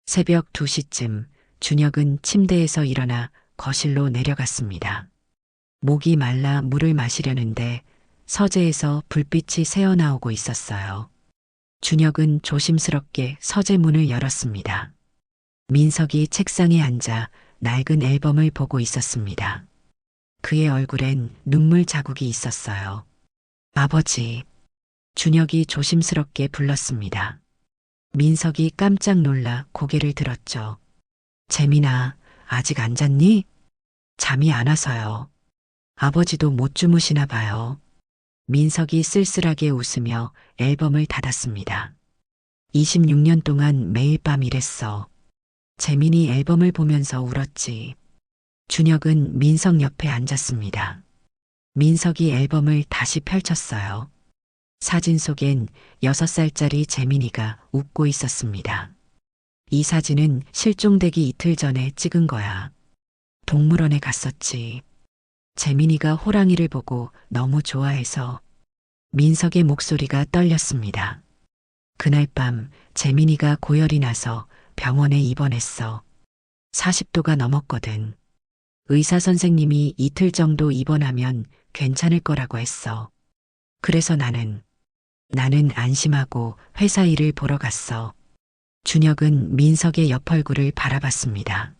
새벽 2시쯤 준혁은 침대에서 일어나 거실로 내려갔습니다. 목이 말라 물을 마시려는데 서재에서 불빛이 새어나오고 있었어요. 준혁은 조심스럽게 서재 문을 열었습니다. 민석이 책상에 앉아 낡은 앨범을 보고 있었습니다. 그의 얼굴엔 눈물 자국이 있었어요. 아버지. 준혁이 조심스럽게 불렀습니다. 민석이 깜짝 놀라 고개를 들었죠. 재민아, 아직 안 잤니? 잠이 안 와서요. 아버지도 못 주무시나 봐요. 민석이 쓸쓸하게 웃으며 앨범을 닫았습니다. 26년 동안 매일 밤 이랬어. 재민이 앨범을 보면서 울었지. 준혁은 민석 옆에 앉았습니다. 민석이 앨범을 다시 펼쳤어요. 사진 속엔 6살짜리 재민이가 웃고 있었습니다. 이 사진은 실종되기 이틀 전에 찍은 거야. 동물원에 갔었지. 재민이가 호랑이를 보고 너무 좋아해서. 민석의 목소리가 떨렸습니다. 그날 밤 재민이가 고열이 나서 병원에 입원했어. 40도가 넘었거든. 의사 선생님이 이틀 정도 입원하면 괜찮을 거라고 했어. 그래서 나는 안심하고 회사 일을 보러 갔어. 준혁은 민석의 옆 얼굴을 바라봤습니다.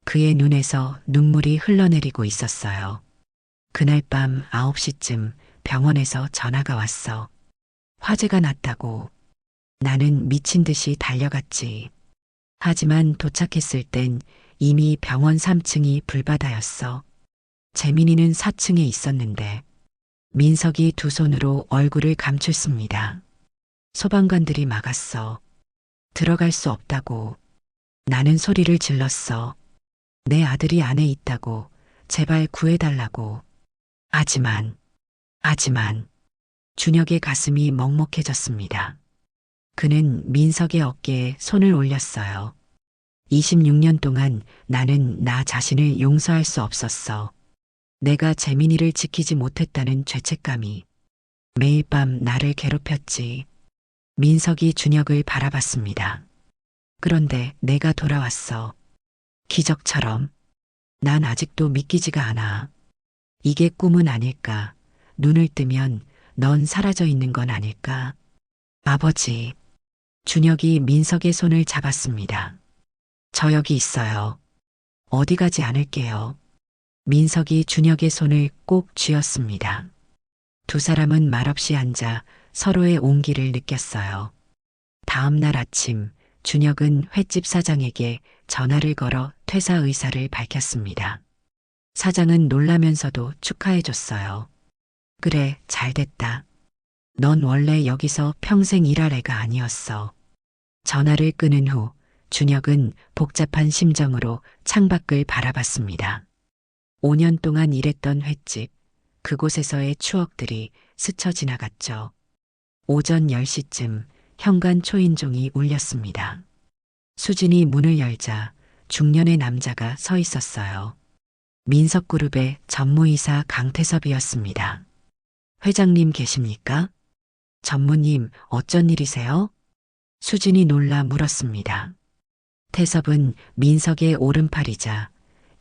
그의 눈에서 눈물이 흘러내리고 있었어요. 그날 밤 9시쯤 병원에서 전화가 왔어. 화재가 났다고. 나는 미친 듯이 달려갔지. 하지만 도착했을 땐 이미 병원 3층이 불바다였어. 재민이는 4층에 있었는데 민석이 두 손으로 얼굴을 감췄습니다. 소방관들이 막았어. 들어갈 수 없다고. 나는 소리를 질렀어. 내 아들이 안에 있다고. 제발 구해달라고. 하지만 준혁의 가슴이 먹먹해졌습니다. 그는 민석의 어깨에 손을 올렸어요. 26년 동안 나는 나 자신을 용서할 수 없었어. 내가 재민이를 지키지 못했다는 죄책감이 매일 밤 나를 괴롭혔지. 민석이 준혁을 바라봤습니다. 그런데 내가 돌아왔어. 기적처럼. 난 아직도 믿기지가 않아. 이게 꿈은 아닐까. 눈을 뜨면 넌 사라져 있는 건 아닐까. 아버지. 준혁이 민석의 손을 잡았습니다. 저 여기 있어요. 어디 가지 않을게요. 민석이 준혁의 손을 꼭 쥐었습니다. 두 사람은 말없이 앉아 서로의 온기를 느꼈어요. 다음 날 아침 준혁은 횟집 사장에게 전화를 걸어 퇴사 의사를 밝혔습니다. 사장은 놀라면서도 축하해줬어요. 그래, 잘 됐다. 넌 원래 여기서 평생 일할 애가 아니었어. 전화를 끊은 후 준혁은 복잡한 심정으로 창밖을 바라봤습니다. 5년 동안 일했던 횟집, 그곳에서의 추억들이 스쳐 지나갔죠. 오전 10시쯤 현관 초인종이 울렸습니다. 수진이 문을 열자 중년의 남자가 서 있었어요. 민석그룹의 전무이사 강태섭이었습니다. 회장님 계십니까? 전무님, 어쩐 일이세요? 수진이 놀라 물었습니다. 태섭은 민석의 오른팔이자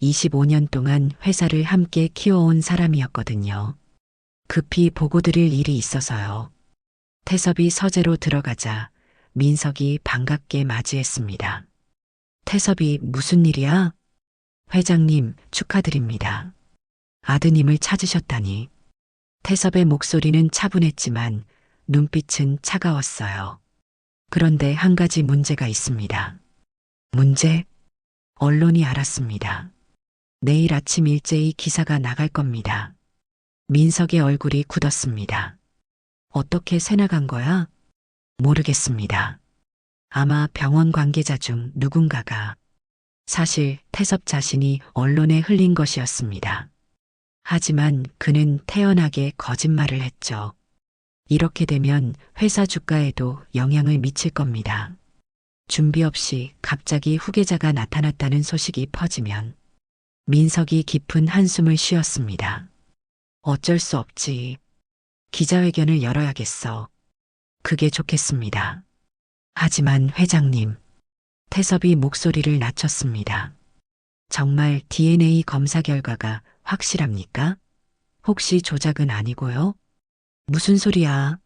25년 동안 회사를 함께 키워온 사람이었거든요. 급히 보고드릴 일이 있어서요. 태섭이 서재로 들어가자 민석이 반갑게 맞이했습니다. 태섭이 무슨 일이야? 회장님, 축하드립니다. 아드님을 찾으셨다니. 태섭의 목소리는 차분했지만 눈빛은 차가웠어요. 그런데 한 가지 문제가 있습니다. 문제? 언론이 알았습니다. 내일 아침 일제히 기사가 나갈 겁니다. 민석의 얼굴이 굳었습니다. 어떻게 새 나간 거야? 모르겠습니다. 아마 병원 관계자 중 누군가가. 사실 태섭 자신이 언론에 흘린 것이었습니다. 하지만 그는 태연하게 거짓말을 했죠. 이렇게 되면 회사 주가에도 영향을 미칠 겁니다. 준비 없이 갑자기 후계자가 나타났다는 소식이 퍼지면 민석이 깊은 한숨을 쉬었습니다. 어쩔 수 없지. 기자회견을 열어야겠어. 그게 좋겠습니다. 하지만 회장님, 태섭이 목소리를 낮췄습니다. 정말 DNA 검사 결과가 확실합니까? 혹시 조작은 아니고요? 무슨 소리야?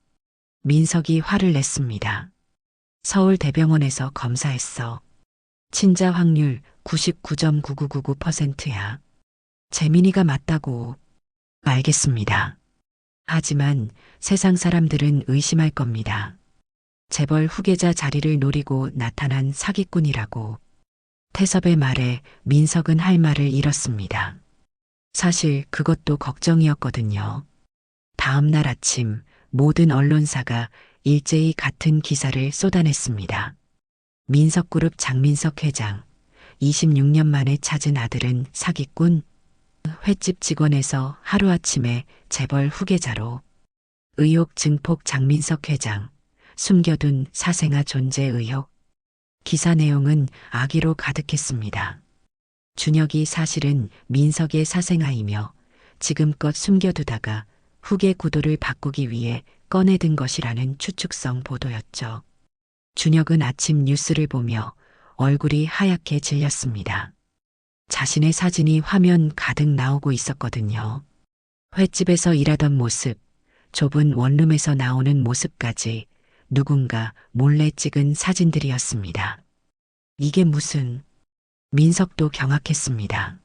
민석이 화를 냈습니다. 서울대병원에서 검사했어. 친자 확률 99.9999%야. 재민이가 맞다고. 알겠습니다. 하지만 세상 사람들은 의심할 겁니다. 재벌 후계자 자리를 노리고 나타난 사기꾼이라고. 태섭의 말에 민석은 할 말을 잃었습니다. 사실 그것도 걱정이었거든요. 다음 날 아침 모든 언론사가 일제히 같은 기사를 쏟아냈습니다. 민석그룹 장민석 회장, 26년 만에 찾은 아들은 사기꾼, 횟집 직원에서 하루아침에 재벌 후계자로, 의혹 증폭 장민석 회장, 숨겨둔 사생아 존재 의혹. 기사 내용은 악의로 가득했습니다. 준혁이 사실은 민석의 사생아이며 지금껏 숨겨두다가 후계 구도를 바꾸기 위해 꺼내든 것이라는 추측성 보도였죠. 준혁은 아침 뉴스를 보며 얼굴이 하얗게 질렸습니다. 자신의 사진이 화면 가득 나오고 있었거든요. 횟집에서 일하던 모습, 좁은 원룸에서 나오는 모습까지 누군가 몰래 찍은 사진들이었습니다. 이게 무슨... 민석도 경악했습니다.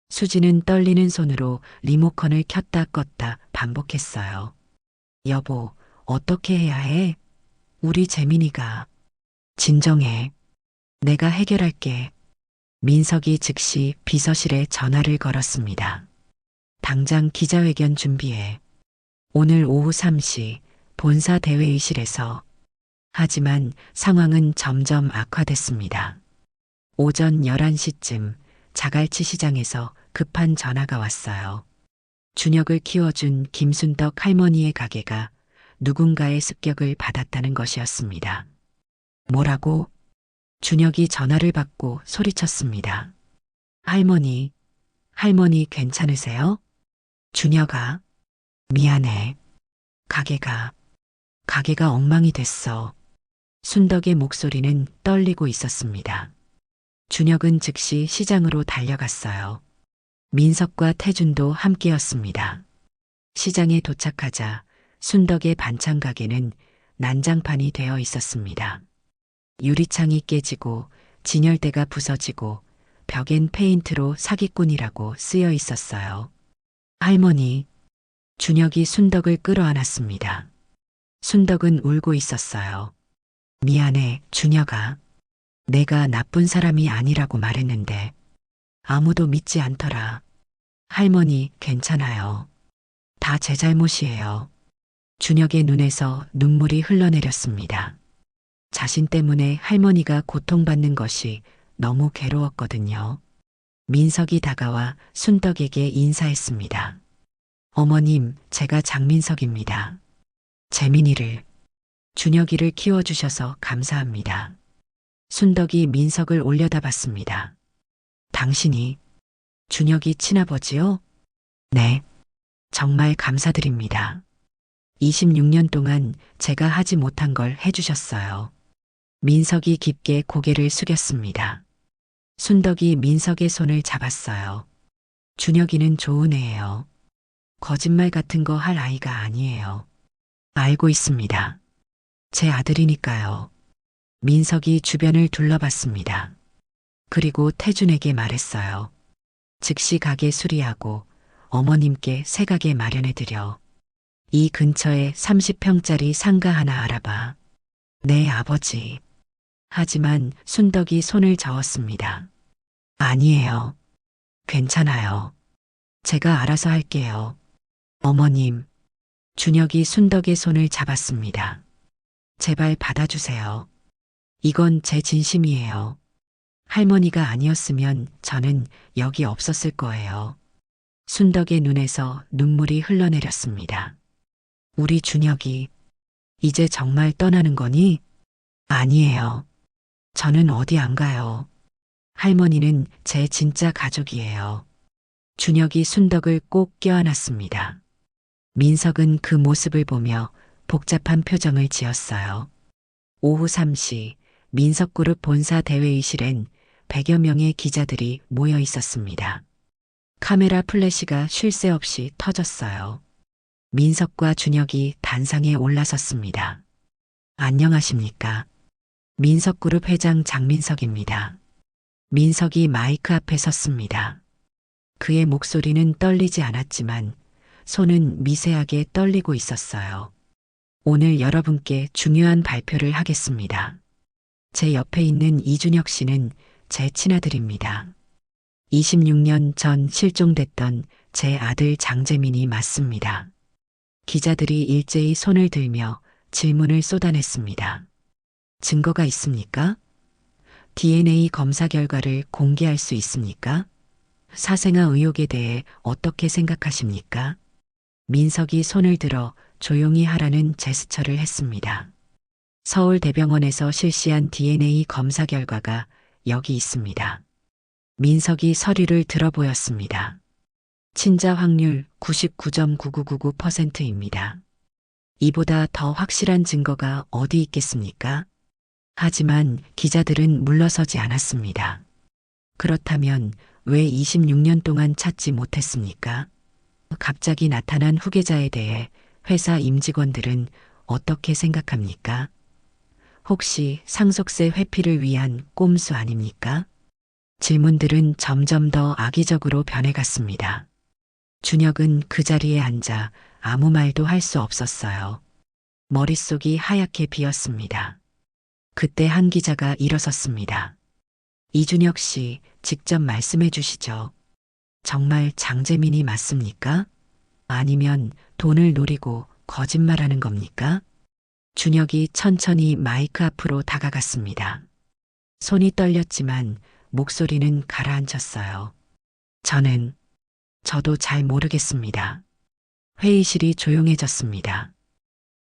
수지는 떨리는 손으로 리모컨을 켰다 껐다 반복했어요. 여보, 어떻게 해야 해? 우리 재민이가... 진정해. 내가 해결할게. 민석이 즉시 비서실에 전화를 걸었습니다. 당장 기자회견 준비해. 오늘 오후 3시 본사 대회의실에서. 하지만 상황은 점점 악화됐습니다. 오전 11시쯤 자갈치 시장에서 급한 전화가 왔어요. 준혁을 키워준 김순덕 할머니의 가게가 누군가의 습격을 받았다는 것이었습니다. 뭐라고? 준혁이 전화를 받고 소리쳤습니다. 할머니, 할머니 괜찮으세요? 준혁아, 미안해. 가게가 엉망이 됐어. 순덕의 목소리는 떨리고 있었습니다. 준혁은 즉시 시장으로 달려갔어요. 민석과 태준도 함께였습니다. 시장에 도착하자 순덕의 반찬 가게는 난장판이 되어 있었습니다. 유리창이 깨지고 진열대가 부서지고 벽엔 페인트로 사기꾼이라고 쓰여 있었어요. 할머니, 준혁이 순덕을 끌어안았습니다. 순덕은 울고 있었어요. 미안해, 준혁아. 내가 나쁜 사람이 아니라고 말했는데 아무도 믿지 않더라. 할머니, 괜찮아요. 다 제 잘못이에요. 준혁의 눈에서 눈물이 흘러내렸습니다. 자신 때문에 할머니가 고통받는 것이 너무 괴로웠거든요. 민석이 다가와 순덕에게 인사했습니다. 어머님, 제가 장민석입니다. 재민이를, 준혁이를 키워주셔서 감사합니다. 순덕이 민석을 올려다봤습니다. 당신이 준혁이 친아버지요? 네. 정말 감사드립니다. 26년 동안 제가 하지 못한 걸 해주셨어요. 민석이 깊게 고개를 숙였습니다. 순덕이 민석의 손을 잡았어요. 준혁이는 좋은 애예요. 거짓말 같은 거 할 아이가 아니에요. 알고 있습니다. 제 아들이니까요. 민석이 주변을 둘러봤습니다. 그리고 태준에게 말했어요. 즉시 가게 수리하고 어머님께 새 가게 마련해드려. 이 근처에 30평짜리 상가 하나 알아봐. 네, 아버지. 하지만 순덕이 손을 저었습니다. 아니에요. 괜찮아요. 제가 알아서 할게요. 어머님. 준혁이 순덕의 손을 잡았습니다. 제발 받아주세요. 이건 제 진심이에요. 할머니가 아니었으면 저는 여기 없었을 거예요. 순덕의 눈에서 눈물이 흘러내렸습니다. 우리 준혁이 이제 정말 떠나는 거니? 아니에요. 저는 어디 안 가요. 할머니는 제 진짜 가족이에요. 준혁이 순덕을 꼭 껴안았습니다. 민석은 그 모습을 보며 복잡한 표정을 지었어요. 오후 3시 민석그룹 본사 대회의실엔 100여 명의 기자들이 모여 있었습니다. 카메라 플래시가 쉴 새 없이 터졌어요. 민석과 준혁이 단상에 올라섰습니다. 안녕하십니까. 민석그룹 회장 장민석입니다. 민석이 마이크 앞에 섰습니다. 그의 목소리는 떨리지 않았지만 손은 미세하게 떨리고 있었어요. 오늘 여러분께 중요한 발표를 하겠습니다. 제 옆에 있는 이준혁 씨는 제 친아들입니다. 26년 전 실종됐던 제 아들 장재민이 맞습니다. 기자들이 일제히 손을 들며 질문을 쏟아냈습니다. 증거가 있습니까? DNA 검사 결과를 공개할 수 있습니까? 사생아 의혹에 대해 어떻게 생각하십니까? 민석이 손을 들어 조용히 하라는 제스처를 했습니다. 서울대병원에서 실시한 DNA 검사 결과가 여기 있습니다. 민석이 서류를 들어 보였습니다. 친자 확률 99.9999%입니다. 이보다 더 확실한 증거가 어디 있겠습니까? 하지만 기자들은 물러서지 않았습니다. 그렇다면 왜 26년 동안 찾지 못했습니까? 갑자기 나타난 후계자에 대해 회사 임직원들은 어떻게 생각합니까? 혹시 상속세 회피를 위한 꼼수 아닙니까? 질문들은 점점 더 악의적으로 변해갔습니다. 준혁은 그 자리에 앉아 아무 말도 할 수 없었어요. 머릿속이 하얗게 비었습니다. 그때 한 기자가 일어섰습니다. 이준혁 씨, 직접 말씀해 주시죠. 정말 장재민이 맞습니까? 아니면 돈을 노리고 거짓말하는 겁니까? 준혁이 천천히 마이크 앞으로 다가갔습니다. 손이 떨렸지만 목소리는 가라앉혔어요. 저도 잘 모르겠습니다. 회의실이 조용해졌습니다.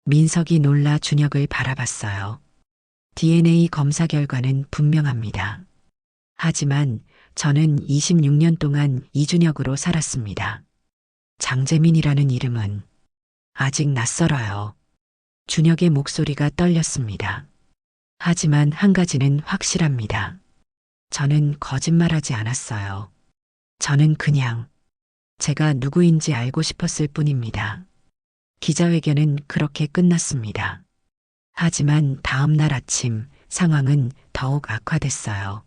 민석이 놀라 준혁을 바라봤어요. DNA 검사 결과는 분명합니다. 하지만 저는 26년 동안 이준혁으로 살았습니다. 장재민이라는 이름은 아직 낯설어요. 준혁의 목소리가 떨렸습니다. 하지만 한 가지는 확실합니다. 저는 거짓말하지 않았어요. 저는 그냥 제가 누구인지 알고 싶었을 뿐입니다. 기자회견은 그렇게 끝났습니다. 하지만 다음 날 아침 상황은 더욱 악화됐어요.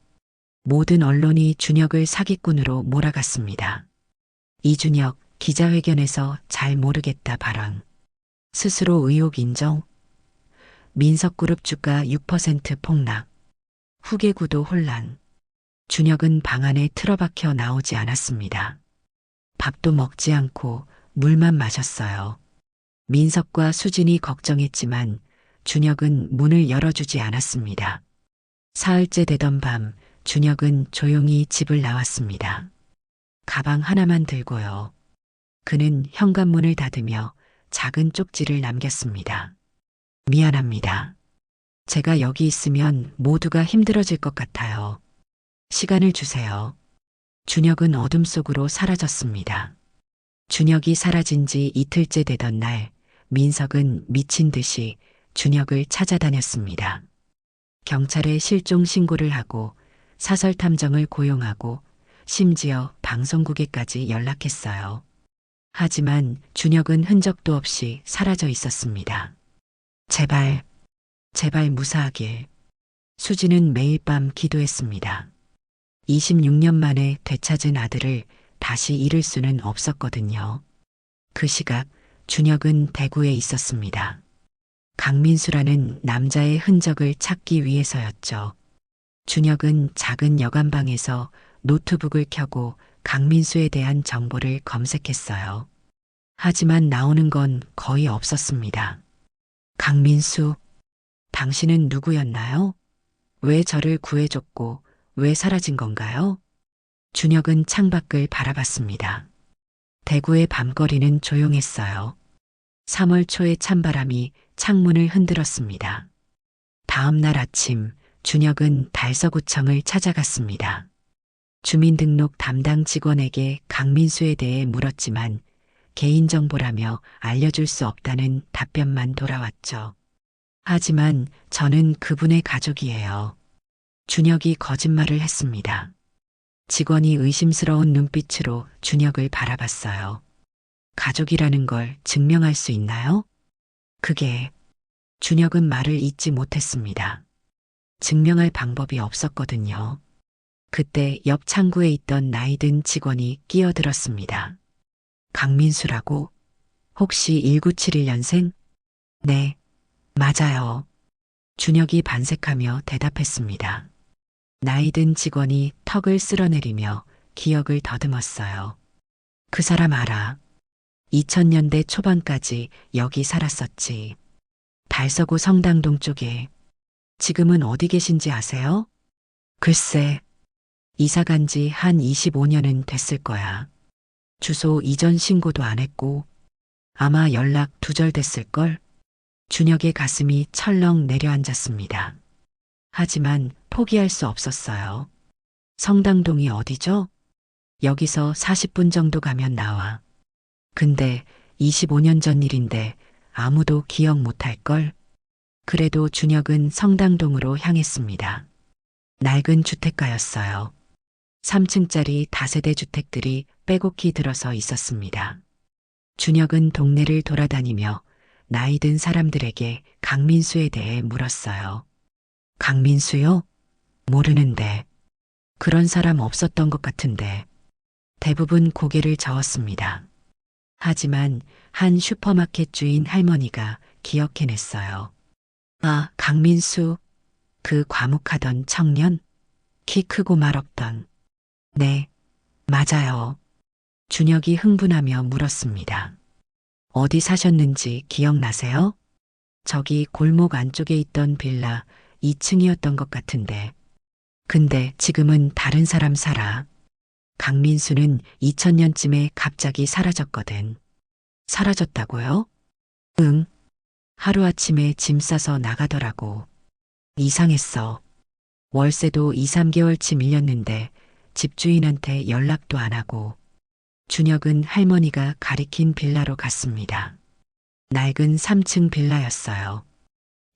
모든 언론이 준혁을 사기꾼으로 몰아갔습니다. 이준혁 기자회견에서 잘 모르겠다 발언. 스스로 의혹 인정. 민석그룹 주가 6% 폭락. 후계구도 혼란. 준혁은 방 안에 틀어박혀 나오지 않았습니다. 밥도 먹지 않고 물만 마셨어요. 민석과 수진이 걱정했지만 준혁은 문을 열어주지 않았습니다. 사흘째 되던 밤 준혁은 조용히 집을 나왔습니다. 가방 하나만 들고요. 그는 현관문을 닫으며 작은 쪽지를 남겼습니다. 미안합니다. 제가 여기 있으면 모두가 힘들어질 것 같아요. 시간을 주세요. 준혁은 어둠 속으로 사라졌습니다. 준혁이 사라진 지 이틀째 되던 날, 민석은 미친 듯이 준혁을 찾아다녔습니다. 경찰에 실종 신고를 하고 사설 탐정을 고용하고 심지어 방송국에까지 연락했어요. 하지만 준혁은 흔적도 없이 사라져 있었습니다. 제발 무사하길. 수지는 매일 밤 기도했습니다. 26년 만에 되찾은 아들을 다시 잃을 수는 없었거든요. 그 시각 준혁은 대구에 있었습니다. 강민수라는 남자의 흔적을 찾기 위해서였죠. 준혁은 작은 여관방에서 노트북을 켜고 강민수에 대한 정보를 검색했어요. 하지만 나오는 건 거의 없었습니다. 강민수, 당신은 누구였나요? 왜 저를 구해줬고 왜 사라진 건가요? 준혁은 창밖을 바라봤습니다. 대구의 밤거리는 조용했어요. 3월 초의 찬바람이 창문을 흔들었습니다. 다음 날 아침, 준혁은 달서구청을 찾아갔습니다. 주민등록 담당 직원에게 강민수에 대해 물었지만 개인정보라며 알려줄 수 없다는 답변만 돌아왔죠. 하지만 저는 그분의 가족이에요. 준혁이 거짓말을 했습니다. 직원이 의심스러운 눈빛으로 준혁을 바라봤어요. 가족이라는 걸 증명할 수 있나요? 그게 준혁은 말을 잇지 못했습니다. 증명할 방법이 없었거든요. 그때 옆 창구에 있던 나이든 직원이 끼어들었습니다. 강민수라고? 혹시 1971년생? 네, 맞아요. 준혁이 반색하며 대답했습니다. 나이든 직원이 턱을 쓸어내리며 기억을 더듬었어요. 그 사람 알아. 2000년대 초반까지 여기 살았었지. 달서구 성당동 쪽에. 지금은 어디 계신지 아세요? 글쎄, 이사 간 지 한 25년은 됐을 거야. 주소 이전 신고도 안 했고, 아마 연락 두절됐을걸? 준혁의 가슴이 철렁 내려앉았습니다. 하지만 포기할 수 없었어요. 성당동이 어디죠? 여기서 40분 정도 가면 나와. 근데 25년 전 일인데 아무도 기억 못할걸? 그래도 준혁은 성당동으로 향했습니다. 낡은 주택가였어요. 3층짜리 다세대 주택들이 빼곡히 들어서 있었습니다. 준혁은 동네를 돌아다니며 나이 든 사람들에게 강민수에 대해 물었어요. 강민수요? 모르는데. 그런 사람 없었던 것 같은데. 대부분 고개를 저었습니다. 하지만 한 슈퍼마켓 주인 할머니가 기억해냈어요. 아, 강민수. 그 과묵하던 청년? 키 크고 말 없던. 네, 맞아요. 준혁이 흥분하며 물었습니다. 어디 사셨는지 기억나세요? 저기 골목 안쪽에 있던 빌라 2층이었던 것 같은데. 근데 지금은 다른 사람 살아. 강민수는 2000년쯤에 갑자기 사라졌거든. 사라졌다고요? 응. 하루아침에 짐 싸서 나가더라고. 이상했어. 월세도 2, 3개월치 밀렸는데 집주인한테 연락도 안 하고. 준혁은 할머니가 가리킨 빌라로 갔습니다. 낡은 3층 빌라였어요.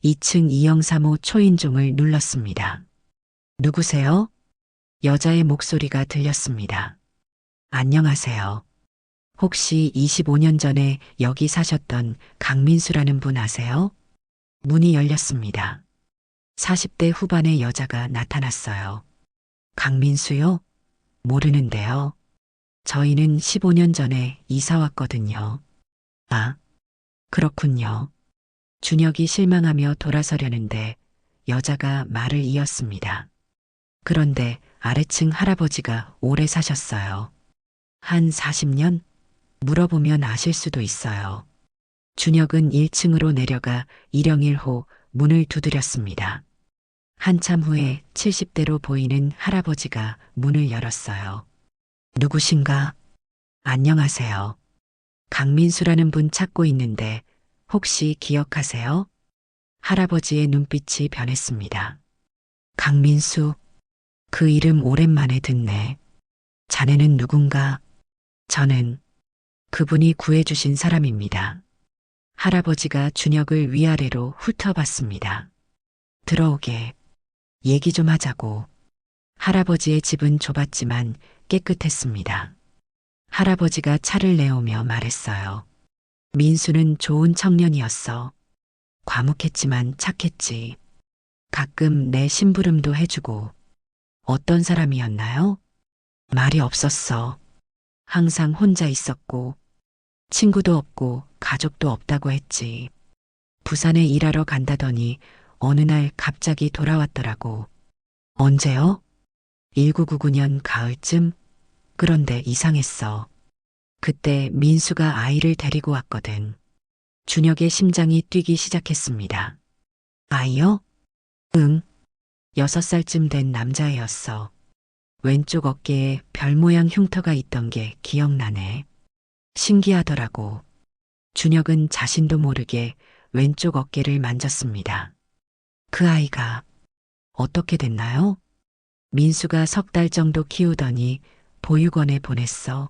2층 203호 초인종을 눌렀습니다. 누구세요? 여자의 목소리가 들렸습니다. 안녕하세요. 혹시 25년 전에 여기 사셨던 강민수라는 분 아세요? 문이 열렸습니다. 40대 후반의 여자가 나타났어요. 강민수요? 모르는데요. 저희는 15년 전에 이사 왔거든요. 아, 그렇군요. 준혁이 실망하며 돌아서려는데 여자가 말을 이었습니다. 그런데 아래층 할아버지가 오래 사셨어요. 한 40년? 물어보면 아실 수도 있어요. 준혁은 1층으로 내려가 101호 문을 두드렸습니다. 한참 후에 70대로 보이는 할아버지가 문을 열었어요. 누구신가? 안녕하세요. 강민수라는 분 찾고 있는데 혹시 기억하세요? 할아버지의 눈빛이 변했습니다. 강민수, 그 이름 오랜만에 듣네. 자네는 누군가? 저는 그분이 구해주신 사람입니다. 할아버지가 준혁을 위아래로 훑어봤습니다. 들어오게. 얘기 좀 하자고. 할아버지의 집은 좁았지만 깨끗했습니다. 할아버지가 차를 내오며 말했어요. 민수는 좋은 청년이었어. 과묵했지만 착했지. 가끔 내 심부름도 해주고. 어떤 사람이었나요? 말이 없었어. 항상 혼자 있었고, 친구도 없고 가족도 없다고 했지. 부산에 일하러 간다더니 어느 날 갑자기 돌아왔더라고. 언제요? 1999년 가을쯤? 그런데 이상했어. 그때 민수가 아이를 데리고 왔거든. 준혁의 심장이 뛰기 시작했습니다. 아이요? 응. 6살쯤 된 남자애였어. 왼쪽 어깨에 별 모양 흉터가 있던 게 기억나네. 신기하더라고. 준혁은 자신도 모르게 왼쪽 어깨를 만졌습니다. 그 아이가 어떻게 됐나요? 민수가 3달 정도 키우더니 보육원에 보냈어.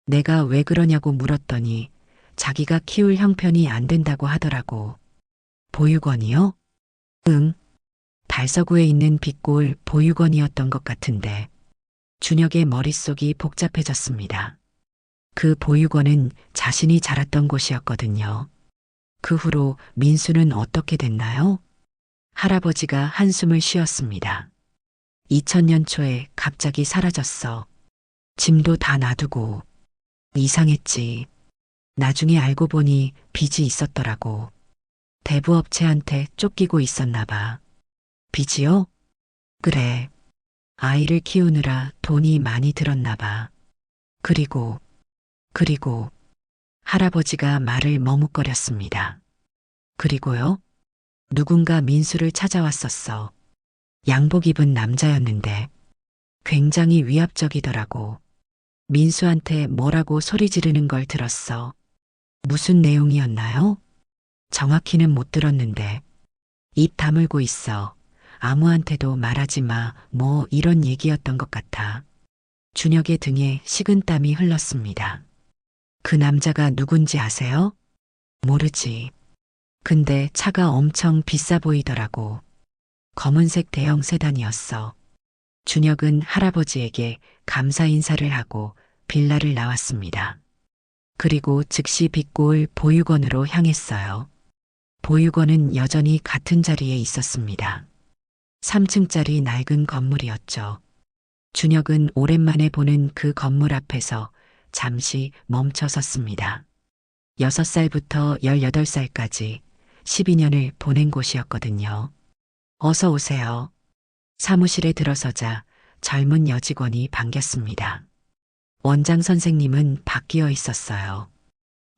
내가 왜 그러냐고 물었더니 자기가 키울 형편이 안 된다고 하더라고. 보육원이요? 응. 달서구에 있는 빛골 보육원이었던 것 같은데 준혁의 머릿속이 복잡해졌습니다. 그 보육원은 자신이 자랐던 곳이었거든요. 그 후로 민수는 어떻게 됐나요? 할아버지가 한숨을 쉬었습니다. 2000년 초에 갑자기 사라졌어. 짐도 다 놔두고. 이상했지. 나중에 알고 보니 빚이 있었더라고. 대부업체한테 쫓기고 있었나 봐. 빚이요? 그래. 아이를 키우느라 돈이 많이 들었나 봐. 그리고 할아버지가 말을 머뭇거렸습니다. 그리고요? 누군가 민수를 찾아왔었어. 양복 입은 남자였는데 굉장히 위압적이더라고. 민수한테 뭐라고 소리 지르는 걸 들었어. 무슨 내용이었나요? 정확히는 못 들었는데 입 다물고 있어. 아무한테도 말하지 마. 뭐 이런 얘기였던 것 같아. 준혁의 등에 식은땀이 흘렀습니다. 그 남자가 누군지 아세요? 모르지. 근데 차가 엄청 비싸 보이더라고. 검은색 대형 세단이었어. 준혁은 할아버지에게 감사 인사를 하고 빌라를 나왔습니다. 그리고 즉시 빛골 보육원으로 향했어요. 보육원은 여전히 같은 자리에 있었습니다. 3층짜리 낡은 건물이었죠. 준혁은 오랜만에 보는 그 건물 앞에서 잠시 멈춰 섰습니다. 6살부터 18살까지 12년을 보낸 곳이었거든요. 어서 오세요. 사무실에 들어서자 젊은 여직원이 반겼습니다. 원장 선생님은 바뀌어 있었어요.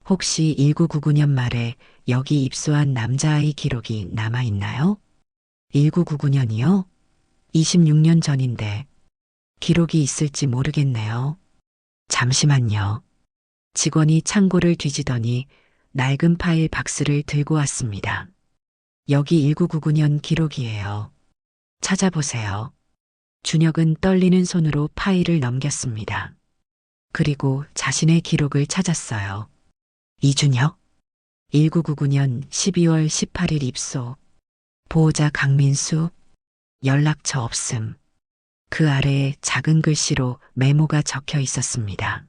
혹시 1999년 말에 여기 입소한 남자아이 기록이 남아 있나요? 1999년이요? 26년 전인데 기록이 있을지 모르겠네요. 잠시만요. 직원이 창고를 뒤지더니 낡은 파일 박스를 들고 왔습니다. 여기 1999년 기록이에요. 찾아보세요. 준혁은 떨리는 손으로 파일을 넘겼습니다. 그리고 자신의 기록을 찾았어요. 이준혁, 1999년 12월 18일 입소, 보호자 강민수, 연락처 없음. 그 아래에 작은 글씨로 메모가 적혀 있었습니다.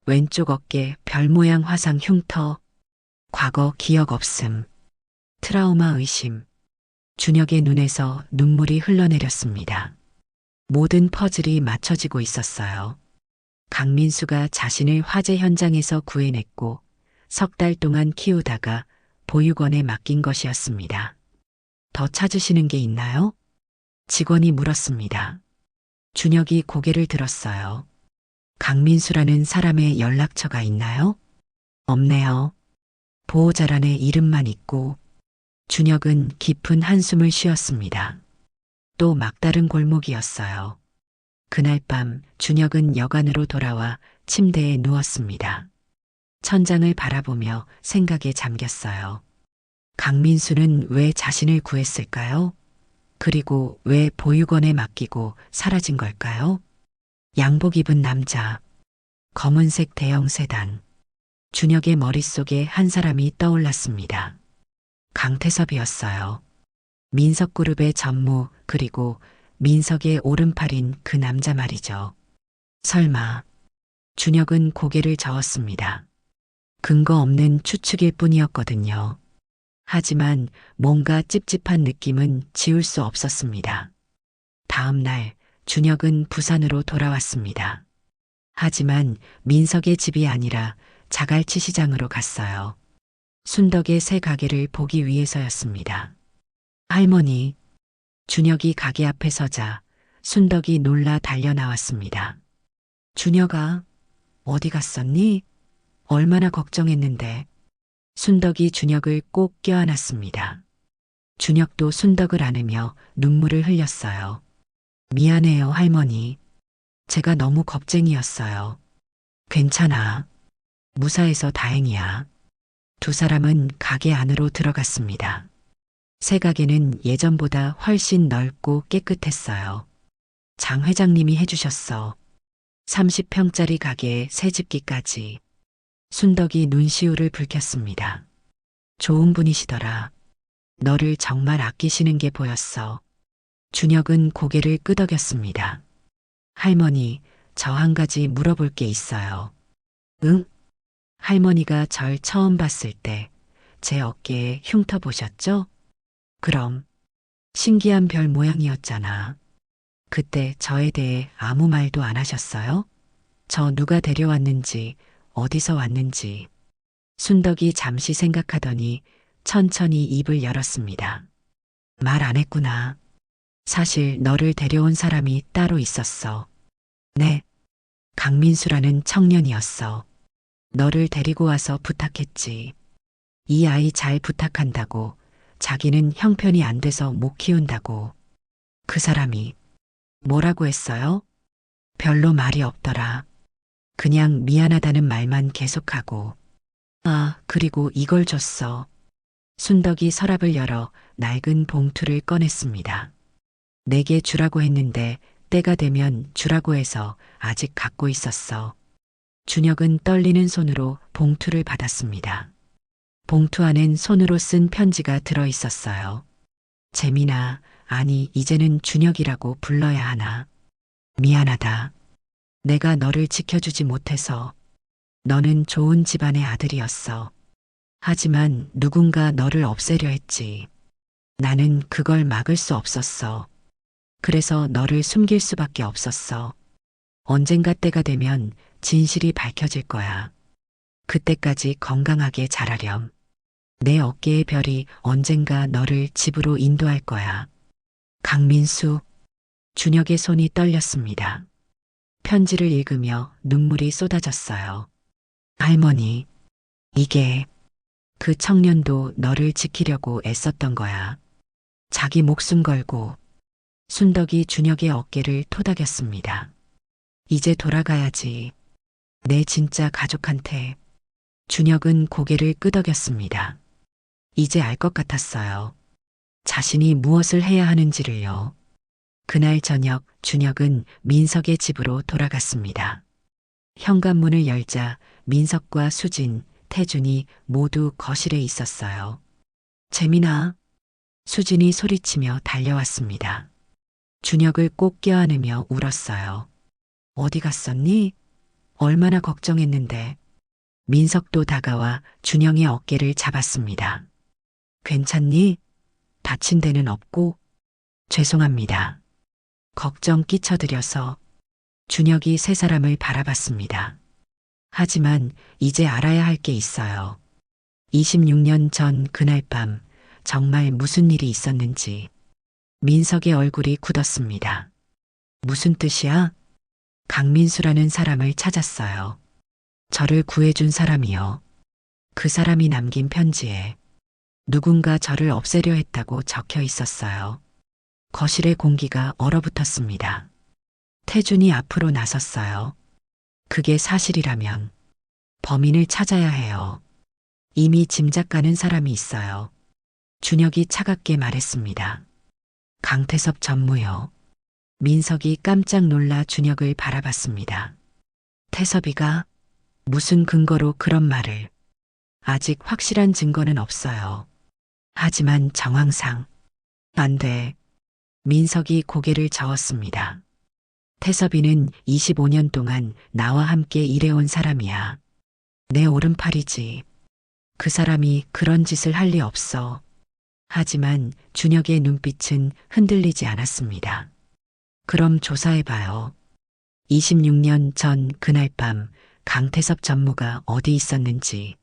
왼쪽 어깨 별 모양 화상 흉터, 과거 기억 없음, 트라우마 의심. 준혁의 눈에서 눈물이 흘러내렸습니다. 모든 퍼즐이 맞춰지고 있었어요. 강민수가 자신을 화재 현장에서 구해냈고 3달 동안 키우다가 보육원에 맡긴 것이었습니다. 더 찾으시는 게 있나요? 직원이 물었습니다. 준혁이 고개를 들었어요. 강민수라는 사람의 연락처가 있나요? 없네요. 보호자란에 이름만 있고. 준혁은 깊은 한숨을 쉬었습니다. 또 막다른 골목이었어요. 그날 밤 준혁은 여관으로 돌아와 침대에 누웠습니다. 천장을 바라보며 생각에 잠겼어요. 강민수는 왜 자신을 구했을까요? 그리고 왜 보육원에 맡기고 사라진 걸까요? 양복 입은 남자, 검은색 대형 세단. 준혁의 머릿속에 한 사람이 떠올랐습니다. 강태섭이었어요. 민석그룹의 전무, 그리고 민석의 오른팔인 그 남자 말이죠. 설마. 준혁은 고개를 저었습니다. 근거 없는 추측일 뿐이었거든요. 하지만 뭔가 찝찝한 느낌은 지울 수 없었습니다. 다음 날 준혁은 부산으로 돌아왔습니다. 하지만 민석의 집이 아니라 자갈치 시장으로 갔어요. 순덕의 새 가게를 보기 위해서였습니다. 할머니. 준혁이 가게 앞에 서자 순덕이 놀라 달려 나왔습니다. 준혁아, 어디 갔었니? 얼마나 걱정했는데. 순덕이 준혁을 꼭 껴안았습니다. 준혁도 순덕을 안으며 눈물을 흘렸어요. 미안해요, 할머니. 제가 너무 겁쟁이였어요. 괜찮아. 무사해서 다행이야. 두 사람은 가게 안으로 들어갔습니다. 새 가게는 예전보다 훨씬 넓고 깨끗했어요. 장 회장님이 해주셨어. 30평짜리 가게에 새집기까지. 순덕이 눈시울을 붉혔습니다. 좋은 분이시더라. 너를 정말 아끼시는 게 보였어. 준혁은 고개를 끄덕였습니다. 할머니, 저 한 가지 물어볼 게 있어요. 응? 할머니가 절 처음 봤을 때 제 어깨에 흉터 보셨죠? 그럼 신기한 별 모양이었잖아. 그때 저에 대해 아무 말도 안 하셨어요? 저 누가 데려왔는지, 어디서 왔는지. 순덕이 잠시 생각하더니 천천히 입을 열었습니다. 말 안 했구나. 사실 너를 데려온 사람이 따로 있었어. 네. 강민수라는 청년이었어. 너를 데리고 와서 부탁했지. 이 아이 잘 부탁한다고. 자기는 형편이 안 돼서 못 키운다고. 그 사람이 뭐라고 했어요? 별로 말이 없더라. 그냥 미안하다는 말만 계속하고. 아, 그리고 이걸 줬어. 순덕이 서랍을 열어 낡은 봉투를 꺼냈습니다. 내게 주라고 했는데 때가 되면 주라고 해서 아직 갖고 있었어. 준혁은 떨리는 손으로 봉투를 받았습니다. 봉투 안엔 손으로 쓴 편지가 들어 있었어요. 재민아, 아니 이제는 준혁이라고 불러야 하나. 미안하다. 내가 너를 지켜주지 못해서. 너는 좋은 집안의 아들이었어. 하지만 누군가 너를 없애려 했지. 나는 그걸 막을 수 없었어. 그래서 너를 숨길 수밖에 없었어. 언젠가 때가 되면 진실이 밝혀질 거야. 그때까지 건강하게 자라렴. 내 어깨의 별이 언젠가 너를 집으로 인도할 거야. 강민수. 준혁의 손이 떨렸습니다. 편지를 읽으며 눈물이 쏟아졌어요. 할머니, 이게 그 청년도 너를 지키려고 애썼던 거야. 자기 목숨 걸고. 순덕이 준혁의 어깨를 토닥였습니다. 이제 돌아가야지. 내 진짜 가족한테. 준혁은 고개를 끄덕였습니다. 이제 알 것 같았어요. 자신이 무엇을 해야 하는지를요. 그날 저녁 준혁은 민석의 집으로 돌아갔습니다. 현관문을 열자 민석과 수진, 태준이 모두 거실에 있었어요. 재민아. 수진이 소리치며 달려왔습니다. 준혁을 꼭 껴안으며 울었어요. 어디 갔었니? 얼마나 걱정했는데. 민석도 다가와 준영의 어깨를 잡았습니다. 괜찮니? 다친 데는 없고? 죄송합니다. 걱정 끼쳐드려서. 준혁이 세 사람을 바라봤습니다. 하지만 이제 알아야 할 게 있어요. 26년 전 그날 밤 정말 무슨 일이 있었는지. 민석의 얼굴이 굳었습니다. 무슨 뜻이야? 강민수라는 사람을 찾았어요. 저를 구해준 사람이요. 그 사람이 남긴 편지에 누군가 저를 없애려 했다고 적혀 있었어요. 거실의 공기가 얼어붙었습니다. 태준이 앞으로 나섰어요. 그게 사실이라면 범인을 찾아야 해요. 이미 짐작가는 사람이 있어요. 준혁이 차갑게 말했습니다. 강태섭 전무요. 민석이 깜짝 놀라 준혁을 바라봤습니다. 태섭이가 무슨 근거로 그런 말을. 아직 확실한 증거는 없어요. 하지만 정황상 안 돼. 민석이 고개를 저었습니다. 태섭이는 25년 동안 나와 함께 일해온 사람이야. 내 오른팔이지. 그 사람이 그런 짓을 할 리 없어. 하지만 준혁의 눈빛은 흔들리지 않았습니다. 그럼 조사해봐요. 26년 전 그날 밤 강태섭 전무가 어디 있었는지.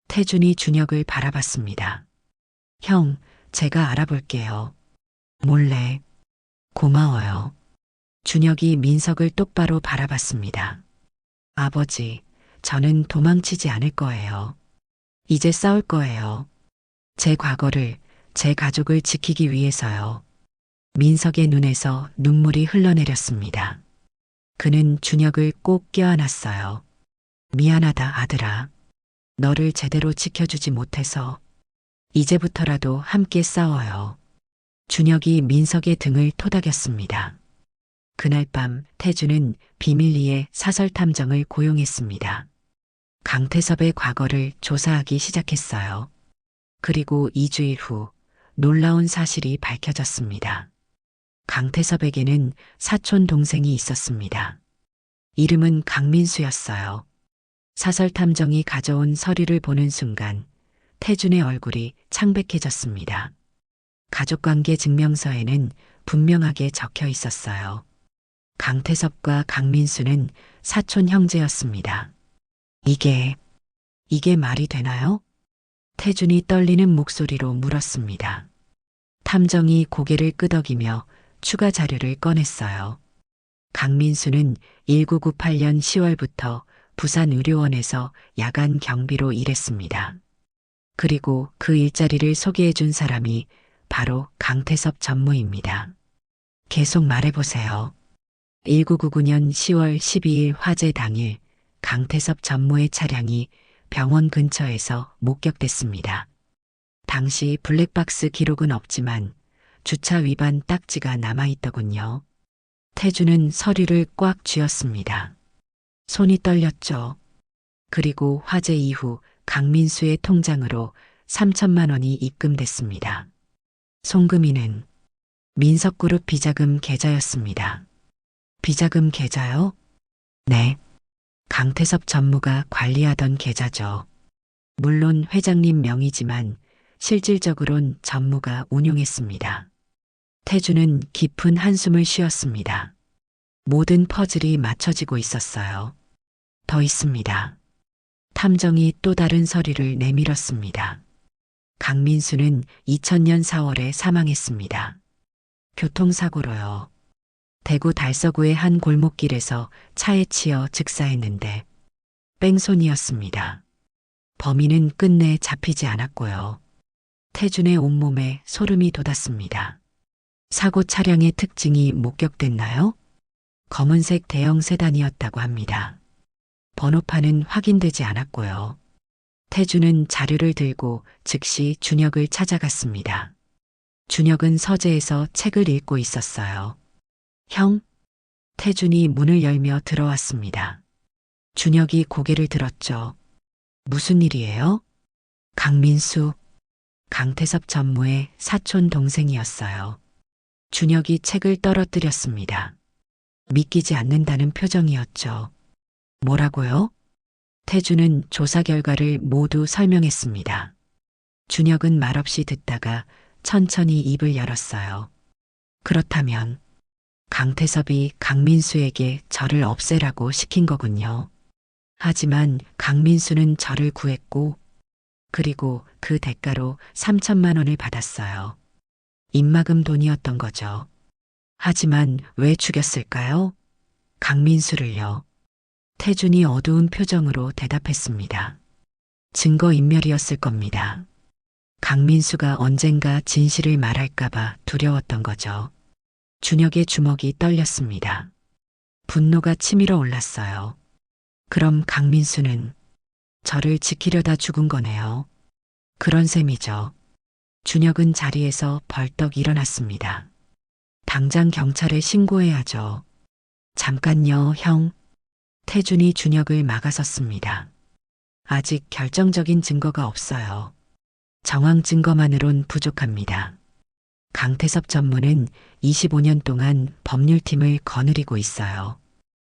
태준이 준혁을 바라봤습니다. 형, 제가 알아볼게요. 몰래. 고마워요. 준혁이 민석을 똑바로 바라봤습니다. 아버지, 저는 도망치지 않을 거예요. 이제 싸울 거예요. 제 과거를, 제 가족을 지키기 위해서요. 민석의 눈에서 눈물이 흘러내렸습니다. 그는 준혁을 꼭 껴안았어요. 미안하다, 아들아. 너를 제대로 지켜주지 못해서 이제부터라도 함께 싸워요. 준혁이 민석의 등을 토닥였습니다. 그날 밤 태주는 비밀리에 사설탐정을 고용했습니다. 강태섭의 과거를 조사하기 시작했어요. 그리고 2주일 후 놀라운 사실이 밝혀졌습니다. 강태섭에게는 사촌 동생이 있었습니다. 이름은 강민수였어요. 사설탐정이 가져온 서류를 보는 순간 태준의 얼굴이 창백해졌습니다. 가족관계 증명서에는 분명하게 적혀 있었어요. 강태섭과 강민수는 사촌 형제였습니다. 이게 말이 되나요? 태준이 떨리는 목소리로 물었습니다. 탐정이 고개를 끄덕이며 추가 자료를 꺼냈어요. 강민수는 1998년 10월부터 부산의료원에서 야간 경비로 일했습니다. 그리고 그 일자리를 소개해준 사람이 바로 강태섭 전무입니다. 계속 말해보세요. 1999년 10월 12일 화재 당일 강태섭 전무의 차량이 병원 근처에서 목격됐습니다. 당시 블랙박스 기록은 없지만 주차 위반 딱지가 남아있더군요. 태주는 서류를 꽉 쥐었습니다. 손이 떨렸죠. 그리고 화재 이후 강민수의 통장으로 3천만 원이 입금됐습니다. 송금인은 민석그룹 비자금 계좌였습니다. 비자금 계좌요? 네. 강태섭 전무가 관리하던 계좌죠. 물론 회장님 명의지만 실질적으론 전무가 운용했습니다. 태주는 깊은 한숨을 쉬었습니다. 모든 퍼즐이 맞춰지고 있었어요. 더 있습니다. 탐정이 또 다른 서류를 내밀었습니다. 강민수는 2000년 4월에 사망했습니다. 교통사고로요. 대구 달서구의 한 골목길에서 차에 치여 즉사했는데 뺑소니였습니다. 범인은 끝내 잡히지 않았고요. 태준의 온몸에 소름이 돋았습니다. 사고 차량의 특징이 목격됐나요? 검은색 대형 세단이었다고 합니다. 번호판은 확인되지 않았고요. 태준은 자료를 들고 즉시 준혁을 찾아갔습니다. 준혁은 서재에서 책을 읽고 있었어요. 형? 태준이 문을 열며 들어왔습니다. 준혁이 고개를 들었죠. 무슨 일이에요? 강민수, 강태섭 전무의 사촌 동생이었어요. 준혁이 책을 떨어뜨렸습니다. 믿기지 않는다는 표정이었죠. 뭐라고요? 태준은 조사 결과를 모두 설명했습니다. 준혁은 말없이 듣다가 천천히 입을 열었어요. 그렇다면 강태섭이 강민수에게 저를 없애라고 시킨 거군요. 하지만 강민수는 저를 구했고 그리고 그 대가로 3천만 원을 받았어요. 입막음 돈이었던 거죠. 하지만 왜 죽였을까요? 강민수를요. 태준이 어두운 표정으로 대답했습니다. 증거인멸이었을 겁니다. 강민수가 언젠가 진실을 말할까봐 두려웠던 거죠. 준혁의 주먹이 떨렸습니다. 분노가 치밀어 올랐어요. 그럼 강민수는 저를 지키려다 죽은 거네요. 그런 셈이죠. 준혁은 자리에서 벌떡 일어났습니다. 당장 경찰에 신고해야죠. 잠깐요, 형. 태준이 준혁을 막아섰습니다. 아직 결정적인 증거가 없어요. 정황 증거만으론 부족합니다. 강태섭 전무는 25년 동안 법률팀을 거느리고 있어요.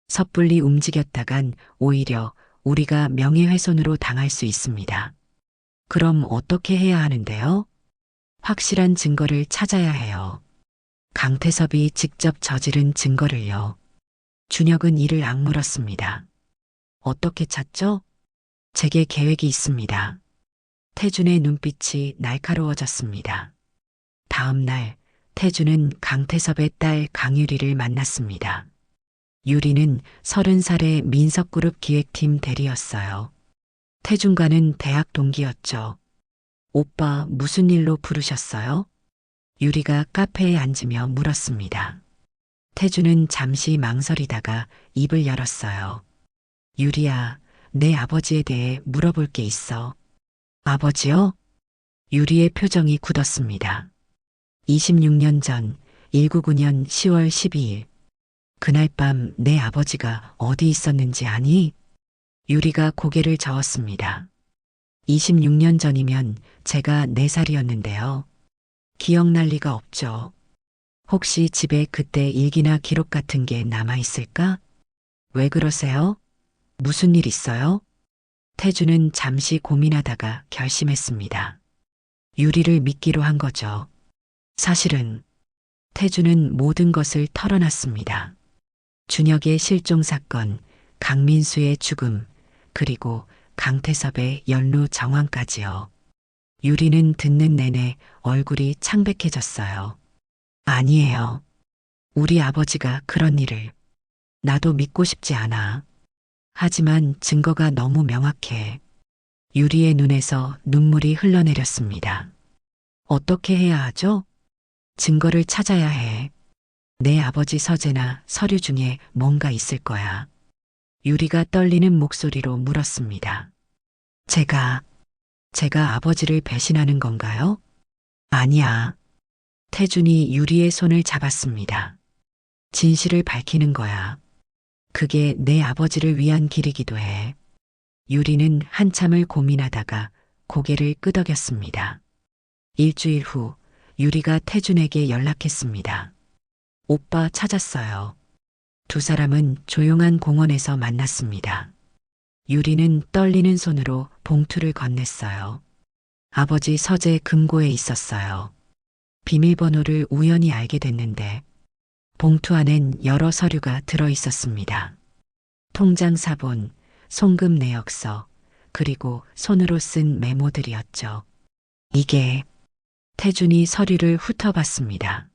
섣불리 움직였다간 오히려 우리가 명예훼손으로 당할 수 있습니다. 그럼 어떻게 해야 하는데요? 확실한 증거를 찾아야 해요. 강태섭이 직접 저지른 증거를요. 준혁은 이를 악물었습니다. 어떻게 찾죠? 제게 계획이 있습니다. 태준의 눈빛이 날카로워졌습니다. 다음 날 태준은 강태섭의 딸 강유리를 만났습니다. 유리는 30살의 민석그룹 기획팀 대리였어요. 태준과는 대학 동기였죠. 오빠 무슨 일로 부르셨어요? 유리가 카페에 앉으며 물었습니다. 태주는 잠시 망설이다가 입을 열었어요. 유리야, 내 아버지에 대해 물어볼 게 있어. 아버지요? 유리의 표정이 굳었습니다. 26년 전 199년 10월 12일. 그날 밤 내 아버지가 어디 있었는지 아니? 유리가 고개를 저었습니다. 26년 전이면 제가 4살이었는데요. 기억날 리가 없죠. 혹시 집에 그때 일기나 기록 같은 게 남아 있을까? 왜 그러세요? 무슨 일 있어요? 태주는 잠시 고민하다가 결심했습니다. 유리를 믿기로 한 거죠. 사실은 태주는 모든 것을 털어놨습니다. 준혁의 실종 사건, 강민수의 죽음, 그리고 강태섭의 연루 정황까지요. 유리는 듣는 내내 얼굴이 창백해졌어요. 아니에요. 우리 아버지가 그런 일을. 나도 믿고 싶지 않아. 하지만 증거가 너무 명확해. 유리의 눈에서 눈물이 흘러내렸습니다. 어떻게 해야 하죠? 증거를 찾아야 해. 내 아버지 서재나 서류 중에 뭔가 있을 거야. 유리가 떨리는 목소리로 물었습니다. 제가 아버지를 배신하는 건가요? 아니야. 태준이 유리의 손을 잡았습니다. 진실을 밝히는 거야. 그게 내 아버지를 위한 길이기도 해. 유리는 한참을 고민하다가 고개를 끄덕였습니다. 일주일 후 유리가 태준에게 연락했습니다. 오빠 찾았어요. 두 사람은 조용한 공원에서 만났습니다. 유리는 떨리는 손으로 봉투를 건넸어요. 아버지 서재 금고에 있었어요. 비밀번호를 우연히 알게 됐는데 봉투 안엔 여러 서류가 들어 있었습니다. 통장 사본, 송금 내역서, 그리고 손으로 쓴 메모들이었죠. 이게 태준이 서류를 훑어봤습니다.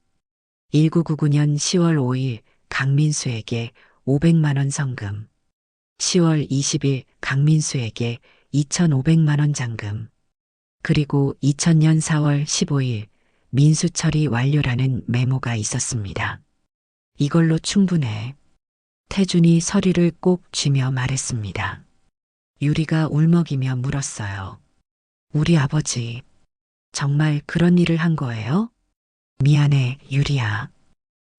1999년 10월 5일 강민수에게 500만 원 성금, 10월 20일 강민수에게 2,500만 원 잔금, 그리고 2000년 4월 15일 민수 처리 완료라는 메모가 있었습니다. 이걸로 충분해. 태준이 서류를 꼭 쥐며 말했습니다. 유리가 울먹이며 물었어요. 우리 아버지, 정말 그런 일을 한 거예요? 미안해, 유리야.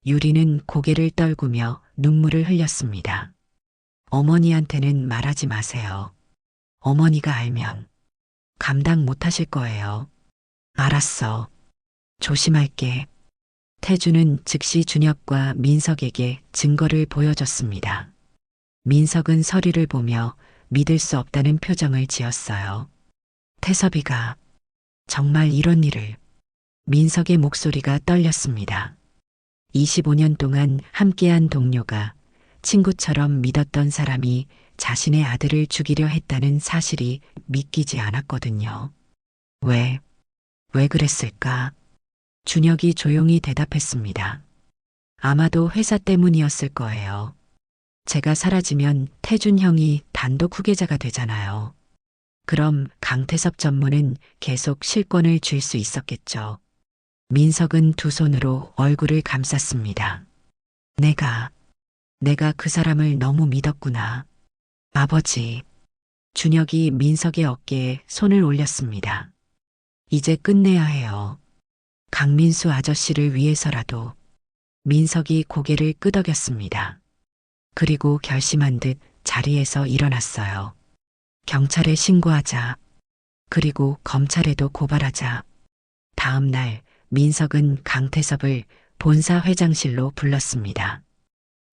유리는 고개를 떨구며 눈물을 흘렸습니다. 어머니한테는 말하지 마세요. 어머니가 알면 감당 못하실 거예요. 알았어. 조심할게. 태주는 즉시 준혁과 민석에게 증거를 보여줬습니다. 민석은 서류를 보며 믿을 수 없다는 표정을 지었어요. 태섭이가 정말 이런 일을. 민석의 목소리가 떨렸습니다. 25년 동안 함께한 동료가, 친구처럼 믿었던 사람이 자신의 아들을 죽이려 했다는 사실이 믿기지 않았거든요. 왜 그랬을까? 준혁이 조용히 대답했습니다. 아마도 회사 때문이었을 거예요. 제가 사라지면 태준 형이 단독 후계자가 되잖아요. 그럼 강태섭 전무는 계속 실권을 쥘 수 있었겠죠. 민석은 두 손으로 얼굴을 감쌌습니다. 내가 그 사람을 너무 믿었구나. 아버지. 준혁이 민석의 어깨에 손을 올렸습니다. 이제 끝내야 해요. 강민수 아저씨를 위해서라도. 민석이 고개를 끄덕였습니다. 그리고 결심한 듯 자리에서 일어났어요. 경찰에 신고하자. 그리고 검찰에도 고발하자. 다음 날 민석은 강태섭을 본사 회장실로 불렀습니다.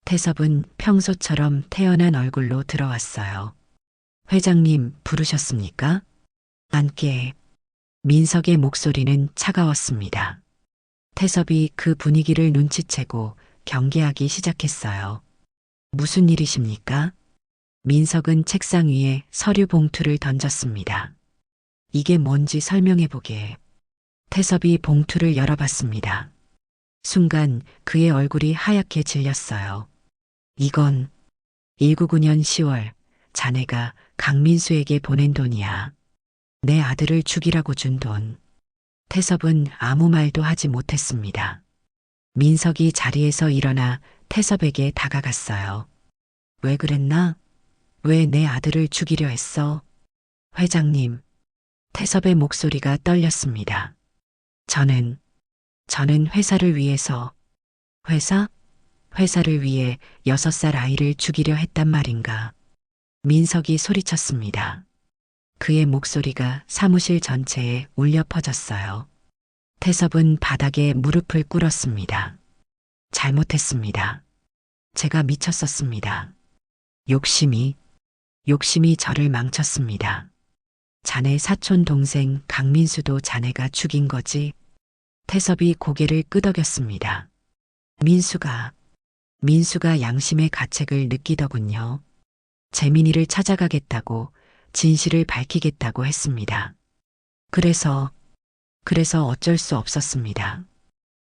태섭은 평소처럼 태연한 얼굴로 들어왔어요. 회장님 부르셨습니까? 앉게. 민석의 목소리는 차가웠습니다. 태섭이 그 분위기를 눈치채고 경계하기 시작했어요. 무슨 일이십니까? 민석은 책상 위에 서류 봉투를 던졌습니다. 이게 뭔지 설명해보게. 태섭이 봉투를 열어봤습니다. 순간 그의 얼굴이 하얗게 질렸어요. 이건 199년 10월 자네가 강민수에게 보낸 돈이야. 내 아들을 죽이라고 준 돈. 태섭은 아무 말도 하지 못했습니다. 민석이 자리에서 일어나 태섭에게 다가갔어요. 왜 그랬나? 왜 내 아들을 죽이려 했어? 회장님, 태섭의 목소리가 떨렸습니다. 저는 회사를 위해서, 회사? 회사를 위해 6살 아이를 죽이려 했단 말인가. 민석이 소리쳤습니다. 그의 목소리가 사무실 전체에 울려 퍼졌어요. 태섭은 바닥에 무릎을 꿇었습니다. 잘못했습니다. 제가 미쳤었습니다. 욕심이 저를 망쳤습니다. 자네 사촌 동생 강민수도 자네가 죽인 거지? 태섭이 고개를 끄덕였습니다. 민수가 양심의 가책을 느끼더군요. 재민이를 찾아가겠다고 진실을 밝히겠다고 했습니다. 그래서 어쩔 수 없었습니다.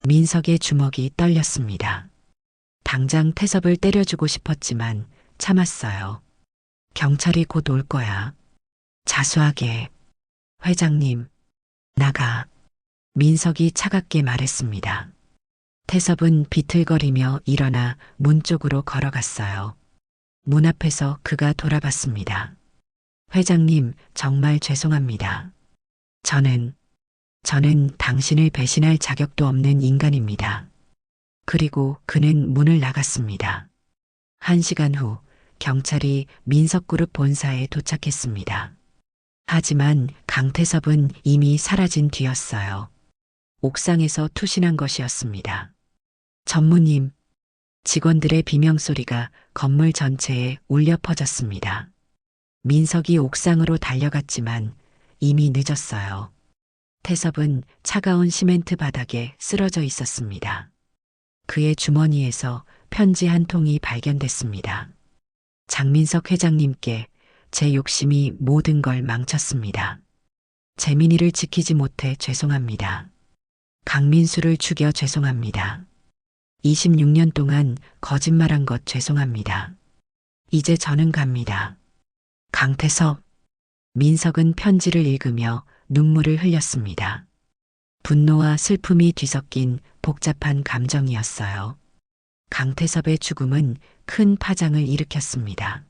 민석의 주먹이 떨렸습니다. 당장 태섭을 때려주고 싶었지만 참았어요. 경찰이 곧 올 거야. 자수하게. 회장님, 나가. 민석이 차갑게 말했습니다. 태섭은 비틀거리며 일어나 문 쪽으로 걸어갔어요. 문 앞에서 그가 돌아봤습니다. 회장님, 정말 죄송합니다. 저는 당신을 배신할 자격도 없는 인간입니다. 그리고 그는 문을 나갔습니다. 1시간 후 경찰이 민석그룹 본사에 도착했습니다. 하지만 강태섭은 이미 사라진 뒤였어요. 옥상에서 투신한 것이었습니다. 전무님, 직원들의 비명소리가 건물 전체에 울려 퍼졌습니다. 민석이 옥상으로 달려갔지만 이미 늦었어요. 태섭은 차가운 시멘트 바닥에 쓰러져 있었습니다. 그의 주머니에서 편지 한 통이 발견됐습니다. 장민석 회장님께 제 욕심이 모든 걸 망쳤습니다. 재민이를 지키지 못해 죄송합니다. 강민수를 죽여 죄송합니다. 26년 동안 거짓말한 것 죄송합니다. 이제 저는 갑니다. 강태섭. 민석은 편지를 읽으며 눈물을 흘렸습니다. 분노와 슬픔이 뒤섞인 복잡한 감정이었어요. 강태섭의 죽음은 큰 파장을 일으켰습니다.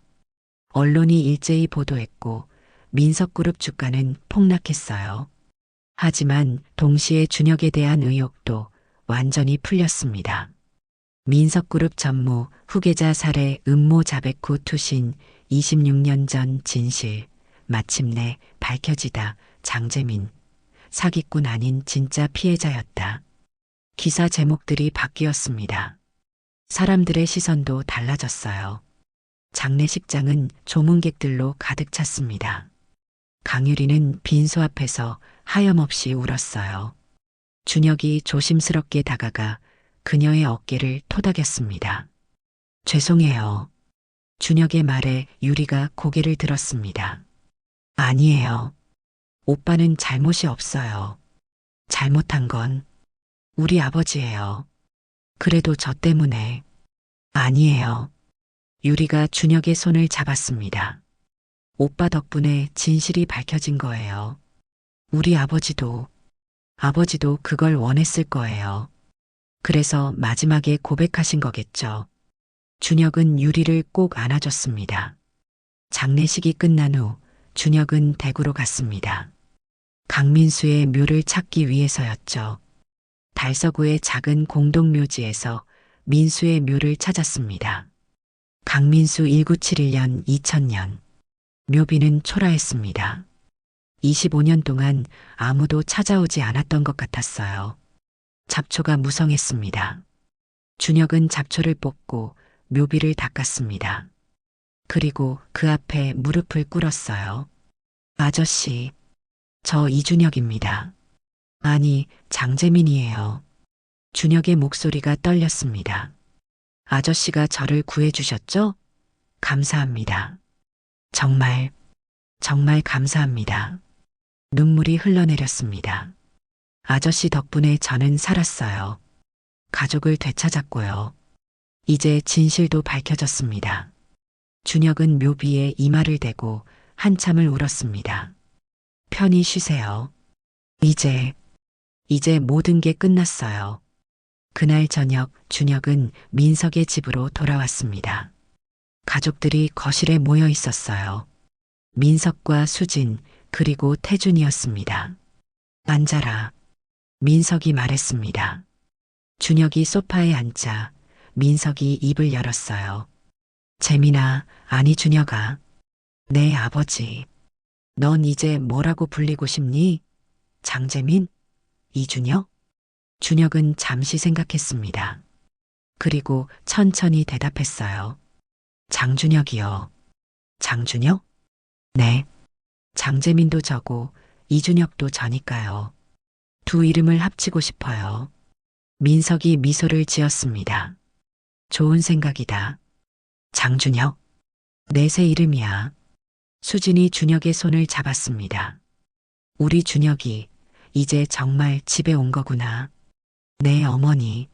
언론이 일제히 보도했고 민석그룹 주가는 폭락했어요. 하지만 동시에 준혁에 대한 의혹도 완전히 풀렸습니다. 민석그룹 전무 후계자 살해 음모 자백 후 투신 26년 전 진실 마침내 밝혀지다. 장재민 사기꾼 아닌 진짜 피해자였다. 기사 제목들이 바뀌었습니다. 사람들의 시선도 달라졌어요. 장례식장은 조문객들로 가득 찼습니다. 강유리는 빈소 앞에서 하염없이 울었어요. 준혁이 조심스럽게 다가가 그녀의 어깨를 토닥였습니다. 죄송해요. 준혁의 말에 유리가 고개를 들었습니다. 아니에요. 오빠는 잘못이 없어요. 잘못한 건 우리 아버지예요. 그래도 저 때문에. 아니에요. 유리가 준혁의 손을 잡았습니다. 오빠 덕분에 진실이 밝혀진 거예요. 우리 아버지도 그걸 원했을 거예요. 그래서 마지막에 고백하신 거겠죠. 준혁은 유리를 꼭 안아줬습니다. 장례식이 끝난 후 준혁은 대구로 갔습니다. 강민수의 묘를 찾기 위해서였죠. 달서구의 작은 공동묘지에서 민수의 묘를 찾았습니다. 강민수 1971년 2000년. 묘비는 초라했습니다. 25년 동안 아무도 찾아오지 않았던 것 같았어요. 잡초가 무성했습니다. 준혁은 잡초를 뽑고 묘비를 닦았습니다. 그리고 그 앞에 무릎을 꿇었어요. 아저씨, 저 이준혁입니다. 아니, 장재민이에요. 준혁의 목소리가 떨렸습니다. 아저씨가 저를 구해주셨죠? 감사합니다. 정말 감사합니다. 눈물이 흘러내렸습니다. 아저씨 덕분에 저는 살았어요. 가족을 되찾았고요. 이제 진실도 밝혀졌습니다. 준혁은 묘비에 이마를 대고 한참을 울었습니다. 편히 쉬세요. 이제 모든 게 끝났어요. 그날 저녁 준혁은 민석의 집으로 돌아왔습니다. 가족들이 거실에 모여 있었어요. 민석과 수진, 그리고 태준이었습니다. 앉아라. 민석이 말했습니다. 준혁이 소파에 앉자 민석이 입을 열었어요. 재민아, 아니 준혁아. 네, 아버지. 넌 이제 뭐라고 불리고 싶니? 장재민? 이준혁? 준혁은 잠시 생각했습니다. 그리고 천천히 대답했어요. 장준혁이요. 장준혁? 네. 장재민도 저고 이준혁도 저니까요. 두 이름을 합치고 싶어요. 민석이 미소를 지었습니다. 좋은 생각이다. 장준혁? 내 새 이름이야. 수진이 준혁의 손을 잡았습니다. 우리 준혁이 이제 정말 집에 온 거구나. 네, 어머니.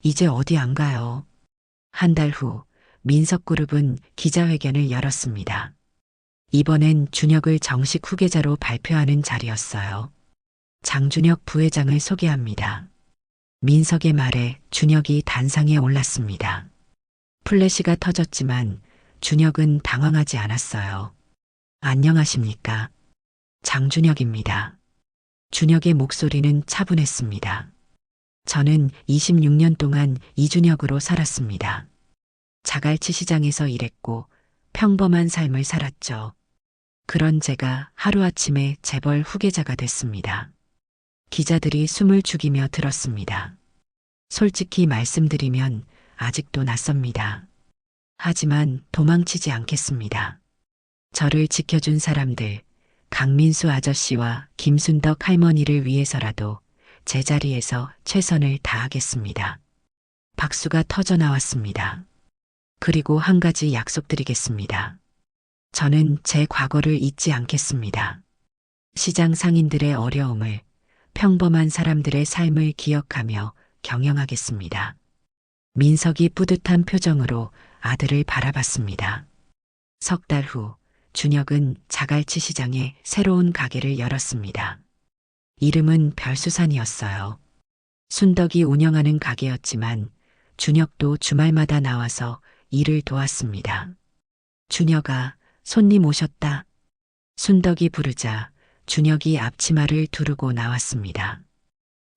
이제 어디 안 가요. 한 달 후 민석그룹은 기자회견을 열었습니다. 이번엔 준혁을 정식 후계자로 발표하는 자리였어요. 장준혁 부회장을 소개합니다. 민석의 말에 준혁이 단상에 올랐습니다. 플래시가 터졌지만 준혁은 당황하지 않았어요. 안녕하십니까. 장준혁입니다. 준혁의 목소리는 차분했습니다. 저는 26년 동안 이준혁으로 살았습니다. 자갈치 시장에서 일했고 평범한 삶을 살았죠. 그런 제가 하루아침에 재벌 후계자가 됐습니다. 기자들이 숨을 죽이며 들었습니다. 솔직히 말씀드리면 아직도 낯섭니다. 하지만 도망치지 않겠습니다. 저를 지켜준 사람들, 강민수 아저씨와 김순덕 할머니를 위해서라도 제자리에서 최선을 다하겠습니다. 박수가 터져 나왔습니다. 그리고 한 가지 약속드리겠습니다. 저는 제 과거를 잊지 않겠습니다. 시장 상인들의 어려움을, 평범한 사람들의 삶을 기억하며 경영하겠습니다. 민석이 뿌듯한 표정으로 아들을 바라봤습니다. 석 달 후 준혁은 자갈치 시장에 새로운 가게를 열었습니다. 이름은 별수산이었어요. 순덕이 운영하는 가게였지만 준혁도 주말마다 나와서 일을 도왔습니다. 준혁아, 손님 오셨다. 순덕이 부르자 준혁이 앞치마를 두르고 나왔습니다.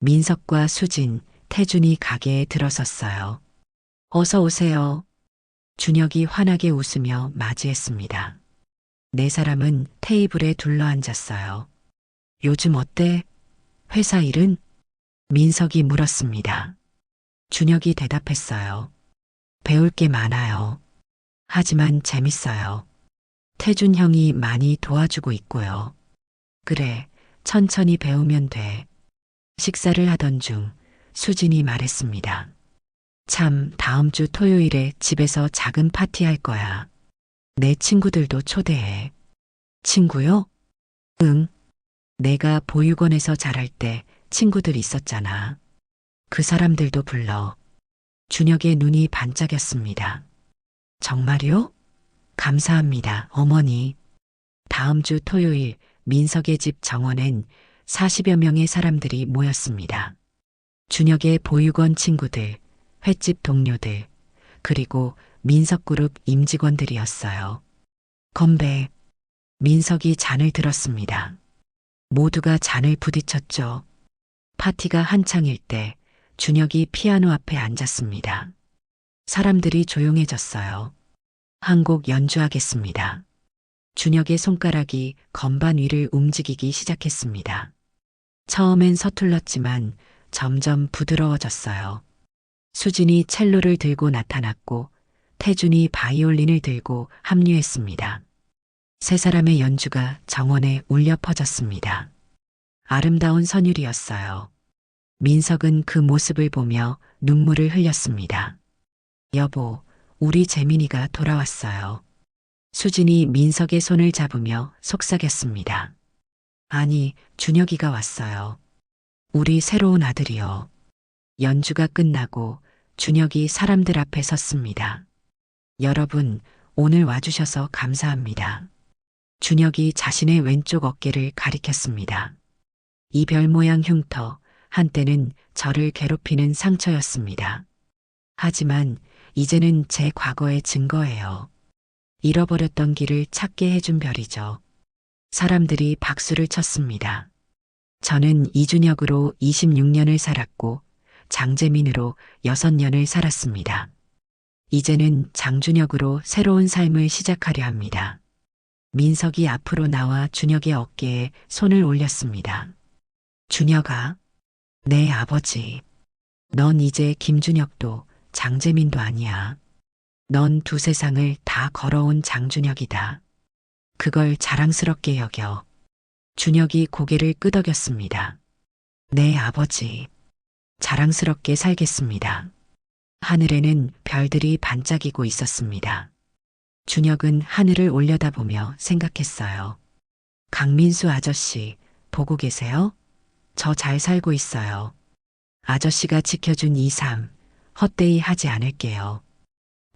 민석과 수진, 태준이 가게에 들어섰어요. 어서 오세요. 준혁이 환하게 웃으며 맞이했습니다. 네 사람은 테이블에 둘러앉았어요. 요즘 어때? 회사 일은? 민석이 물었습니다. 준혁이 대답했어요. 배울 게 많아요. 하지만 재밌어요. 태준 형이 많이 도와주고 있고요. 그래, 천천히 배우면 돼. 식사를 하던 중 수진이 말했습니다. 참, 다음 주 토요일에 집에서 작은 파티 할 거야. 내 친구들도 초대해. 친구요? 응. 내가 보육원에서 자랄 때 친구들 있었잖아. 그 사람들도 불러. 준혁의 눈이 반짝였습니다. 정말요? 감사합니다, 어머니. 다음 주 토요일 민석의 집 정원엔 40여 명의 사람들이 모였습니다. 준혁의 보육원 친구들, 횟집 동료들, 그리고 민석그룹 임직원들이었어요. 건배. 민석이 잔을 들었습니다. 모두가 잔을 부딪혔죠. 파티가 한창일 때 준혁이 피아노 앞에 앉았습니다. 사람들이 조용해졌어요. 한 곡 연주하겠습니다. 준혁의 손가락이 건반 위를 움직이기 시작했습니다. 처음엔 서툴렀지만 점점 부드러워졌어요. 수진이 첼로를 들고 나타났고 태준이 바이올린을 들고 합류했습니다. 세 사람의 연주가 정원에 울려 퍼졌습니다. 아름다운 선율이었어요. 민석은 그 모습을 보며 눈물을 흘렸습니다. 여보, 우리 재민이가 돌아왔어요. 수진이 민석의 손을 잡으며 속삭였습니다. 아니, 준혁이가 왔어요. 우리 새로운 아들이요. 연주가 끝나고 준혁이 사람들 앞에 섰습니다. 여러분, 오늘 와주셔서 감사합니다. 준혁이 자신의 왼쪽 어깨를 가리켰습니다. 이 별 모양 흉터, 한때는 저를 괴롭히는 상처였습니다. 하지만 이제는 제 과거의 증거예요. 잃어버렸던 길을 찾게 해준 별이죠. 사람들이 박수를 쳤습니다. 저는 이준혁으로 26년을 살았고 장재민으로 6년을 살았습니다. 이제는 장준혁으로 새로운 삶을 시작하려 합니다. 민석이 앞으로 나와 준혁의 어깨에 손을 올렸습니다. 준혁아, 내 아버지. 넌 이제 김준혁도 장재민도 아니야. 넌 두 세상을 다 걸어온 장준혁이다. 그걸 자랑스럽게 여겨. 준혁이 고개를 끄덕였습니다. 네, 아버지. 자랑스럽게 살겠습니다. 하늘에는 별들이 반짝이고 있었습니다. 준혁은 하늘을 올려다보며 생각했어요. 강민수 아저씨, 보고 계세요? 저 잘 살고 있어요. 아저씨가 지켜준 이 삶, 헛되이 하지 않을게요.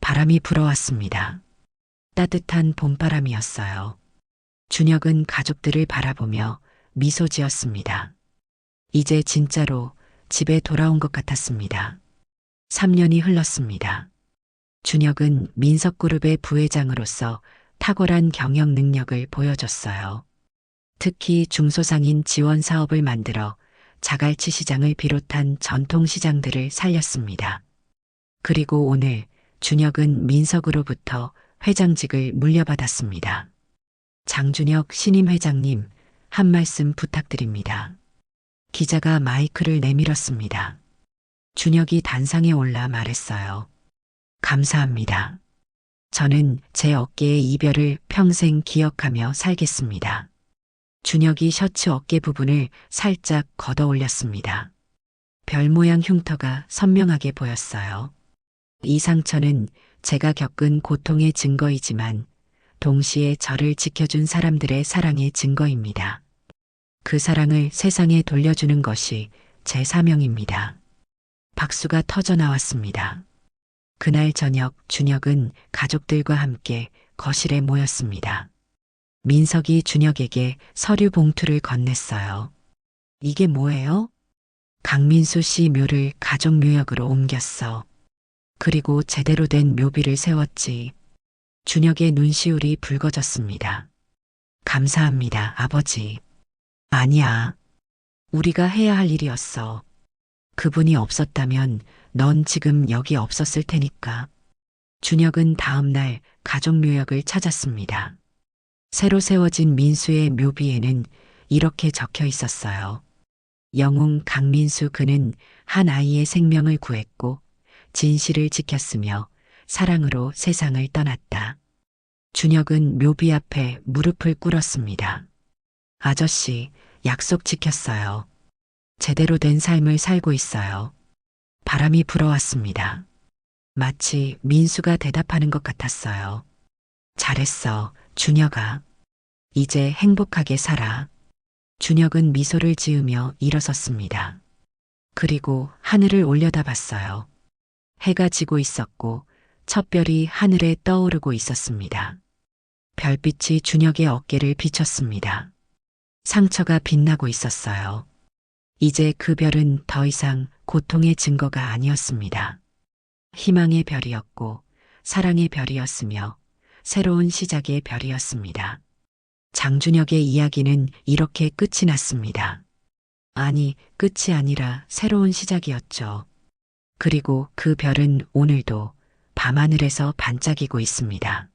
바람이 불어왔습니다. 따뜻한 봄바람이었어요. 준혁은 가족들을 바라보며 미소 지었습니다. 이제 진짜로 집에 돌아온 것 같았습니다. 3년이 흘렀습니다. 준혁은 민석그룹의 부회장으로서 탁월한 경영 능력을 보여줬어요. 특히 중소상인 지원 사업을 만들어 자갈치 시장을 비롯한 전통시장들을 살렸습니다. 그리고 오늘 준혁은 민석으로부터 회장직을 물려받았습니다. 장준혁 신임 회장님, 한 말씀 부탁드립니다. 기자가 마이크를 내밀었습니다. 준혁이 단상에 올라 말했어요. 감사합니다. 저는 제 어깨의 이별을 평생 기억하며 살겠습니다. 준혁이 셔츠 어깨 부분을 살짝 걷어 올렸습니다. 별 모양 흉터가 선명하게 보였어요. 이 상처는 제가 겪은 고통의 증거이지만 동시에 저를 지켜준 사람들의 사랑의 증거입니다. 그 사랑을 세상에 돌려주는 것이 제 사명입니다. 박수가 터져 나왔습니다. 그날 저녁 준혁은 가족들과 함께 거실에 모였습니다. 민석이 준혁에게 서류 봉투를 건넸어요. 이게 뭐예요? 강민수 씨 묘를 가족묘역으로 옮겼어. 그리고 제대로 된 묘비를 세웠지. 준혁의 눈시울이 붉어졌습니다. 감사합니다, 아버지. 아니야. 우리가 해야 할 일이었어. 그분이 없었다면 넌 지금 여기 없었을 테니까. 준혁은 다음 날 가족묘역을 찾았습니다. 새로 세워진 민수의 묘비에는 이렇게 적혀 있었어요. 영웅 강민수, 그는 한 아이의 생명을 구했고 진실을 지켰으며 사랑으로 세상을 떠났다. 준혁은 묘비 앞에 무릎을 꿇었습니다. 아저씨, 약속 지켰어요. 제대로 된 삶을 살고 있어요. 바람이 불어왔습니다. 마치 민수가 대답하는 것 같았어요. 잘했어, 준혁아. 이제 행복하게 살아. 준혁은 미소를 지으며 일어섰습니다. 그리고 하늘을 올려다봤어요. 해가 지고 있었고 첫 별이 하늘에 떠오르고 있었습니다. 별빛이 준혁의 어깨를 비췄습니다. 상처가 빛나고 있었어요. 이제 그 별은 더 이상 고통의 증거가 아니었습니다. 희망의 별이었고 사랑의 별이었으며 새로운 시작의 별이었습니다. 장준혁의 이야기는 이렇게 끝이 났습니다. 아니, 끝이 아니라 새로운 시작이었죠. 그리고 그 별은 오늘도 밤하늘에서 반짝이고 있습니다.